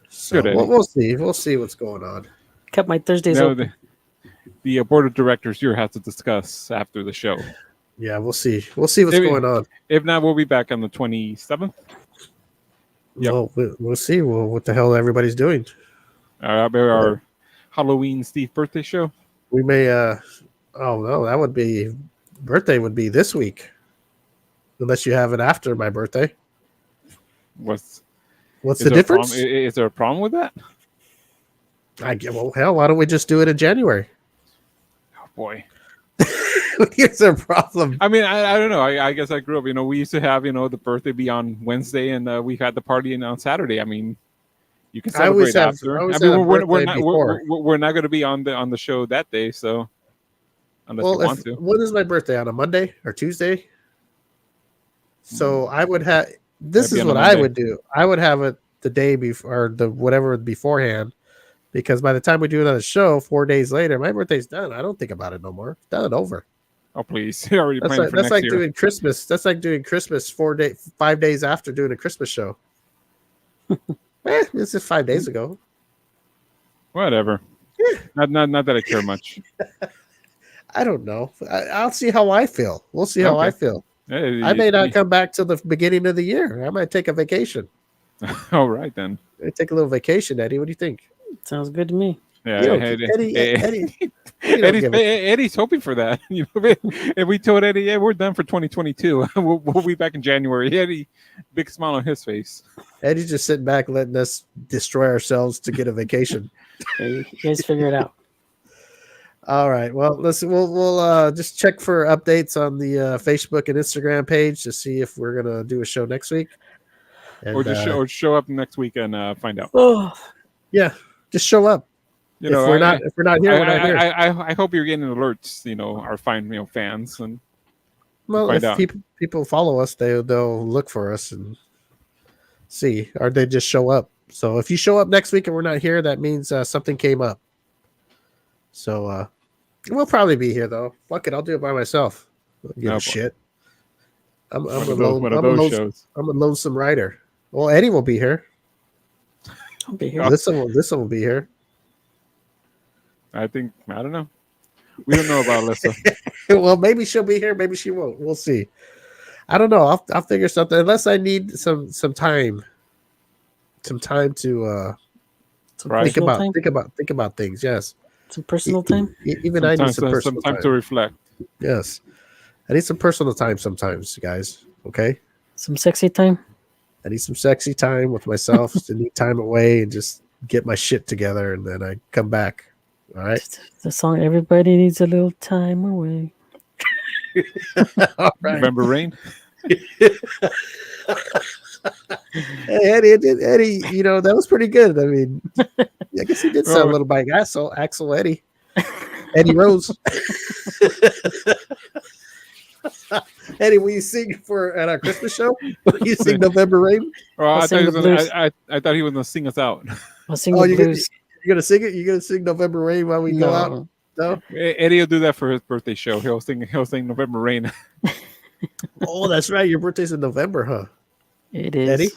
So Good, Eddie. we'll see. We'll see what's going on. Kept my Thursdays No, open. the board of directors here has to discuss after the show. Yeah, we'll see. We'll see what's Maybe- going on. If not, we'll be back on the 27th. Yep. Well, we'll see. Well, what the hell everybody's doing? Our Halloween Steve birthday show. We may. Oh no, that would be birthday would be this week, unless you have it after my birthday. What's What's is the there a difference? problem- Is there a problem with that? Well, hell, why don't we just do it in January? Oh boy. Here's a problem. I mean, I don't know. I guess I grew up. We used to have the birthday be on Wednesday, and we had the party on Saturday. I mean, you can I always celebrate have- after. I always I mean, have we're birthday not before. we're not going to be on the show that day, so unless Well, you want to. when is my birthday? On a Monday or Tuesday? So I would have. This That'd be is on a what I Monday. would do. I would have it the day before, or the whatever beforehand, because by the time we do another show, 4 days later, my birthday's done. I don't think about it no more. Done, over. Oh please, you're already That's planning like for that's next like year. doing Christmas. That's like doing Christmas 5 days after doing a Christmas show. This is 5 days ago. Whatever. Not that I care much. I don't know. I'll see how I feel. We'll see how I Okay. feel. Hey, I may not come back till the beginning of the year. I might take a vacation. All right then. I take a little vacation, Eddie. What do you think? Sounds good to me. Yeah, You don't- Eddie, Eddie, you don't give a- Eddie's hoping for that. If we told Eddie, yeah, we're done for 2022, we'll be back in January. Eddie, big smile on his face. Eddie's just sitting back, letting us destroy ourselves to get a vacation. Okay, you guys figure it out. All right. Well, listen, we'll just check for updates on the Facebook and Instagram page to see if we're gonna do a show next week. And, Or just show up next week and find out. Oh, yeah, just show up. You if we're not here, we're not here. I hope you're getting alerts. Our fine fans and Well, find if out. people follow us, they'll look for us and see, or they just show up. So if you show up next week and we're not here, that means something came up. So we'll probably be here though. Fuck it, I'll do it by myself. I don't give Oh, a boy. shit. I'm one a of lone- those I'm a lone- shows. I'm a lonesome rider. Well, Eddie will be here. I'll be here. This one will be here. I don't know. We don't know about Alyssa. Well, maybe she'll be here. Maybe she won't. We'll see. I don't know. I'll figure something. Unless I need some time to Some Right. think personal about time. think about things. Yes. Some personal time. Even I need some some personal time time. to reflect. Yes. I need some personal time sometimes, guys. Okay. Some sexy time. I need some sexy time with myself. Just need time away and just get my shit together, and then I come back. All right. The song "Everybody Needs a Little Time Away." All right. November Rain. Hey, Eddie, that was pretty good. I mean, I guess he did sound a little like Axel Eddie. Eddie Rose. Eddie, will you sing at our Christmas show? Will you sing November Rain? Oh, I'll I thought, sing he the was gonna, blues. I thought he was gonna sing us out. I'll sing Oh, the you're blues. gonna sing it? You're gonna sing November Rain while we go out? No? Eddie will do that for his birthday show. He'll sing November Rain. Oh, that's right. Your birthday's in November, huh? It is. Eddie?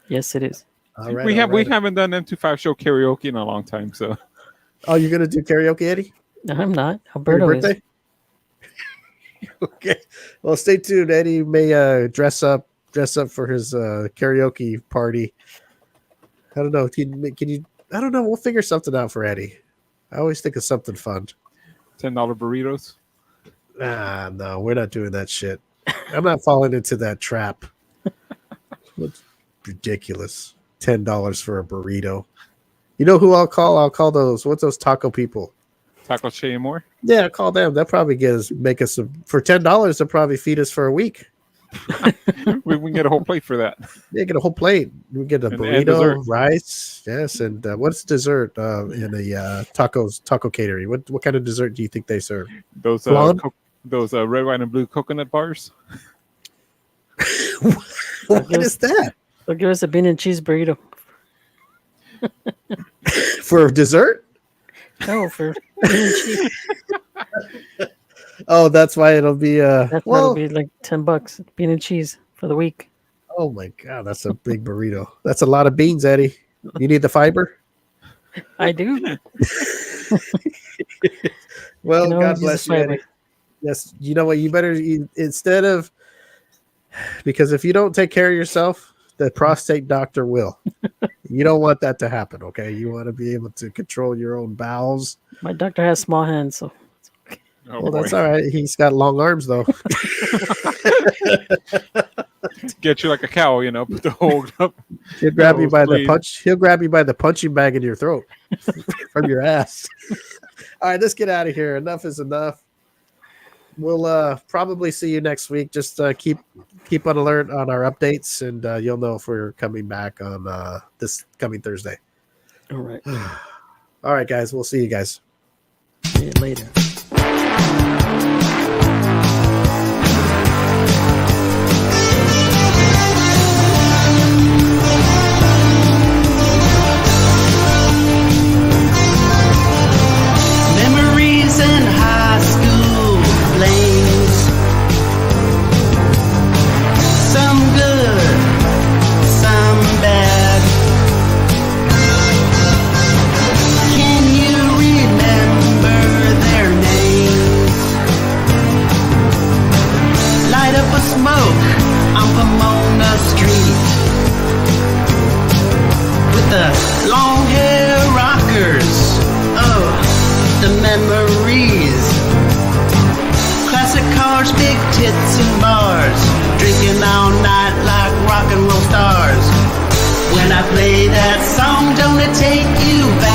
Yes, it is. All right. we all right. haven't done M25 show karaoke in a long time, so Oh, you're gonna do karaoke, Eddie? No, I'm not. For your Alberto is. birthday? Okay. Well, stay tuned. Eddie may dress up for his karaoke party. I don't know. Can you? I don't know. We'll figure something out for Eddie. I always think of something fun. $10 burritos. No, we're not doing that shit. I'm not falling into that trap. What's ridiculous? $10 for a burrito. You know who I'll call? I'll call those. What's those taco people? Taco Che and more. Yeah, call them. They'll probably make us for $10. They'll probably feed us for a week. We can get a whole plate for that. Yeah, get a whole plate. We get a And burrito, dessert. rice, yes, and what's dessert in a taco catering? What kind of dessert do you think they serve? Those Flan? those red, white, and blue coconut bars. What is that They'll give us a bean and cheese burrito. for dessert? No, for bean and cheese. Oh, that's why it'll be. That's that'll be like $10. Bean and cheese for the week. Oh my god, that's a big burrito. That's a lot of beans, Eddie. You need the fiber. I do. Well, You know, God use bless the you, fiber. Eddie. Yes, you know what? You better instead of because if you don't take care of yourself, the prostate doctor will. You don't want that to happen. Okay, you want to be able to control your own bowels. My doctor has small hands, so Oh, Well, boy. that's all right. He's got long arms though. Get you like a cow, put the whole up. He'll grab you by the Nosebleed. punch. He'll grab you by the punching bag in your throat from your ass. All right, let's get out of here. Enough is enough. We'll probably see you next week. Just keep on alert on our updates, and you'll know if we're coming back on this coming Thursday. all right. All right, guys. We'll see you guys. See you later. Memories in high school flames. Some good, some bad. Can you remember their names? Light up a smoke on Pomona Street with the long hair rockers. Oh, the memories. Classic cars, big tits and bars. Drinking all night like rock and roll stars. When I play that song, don't it take you back?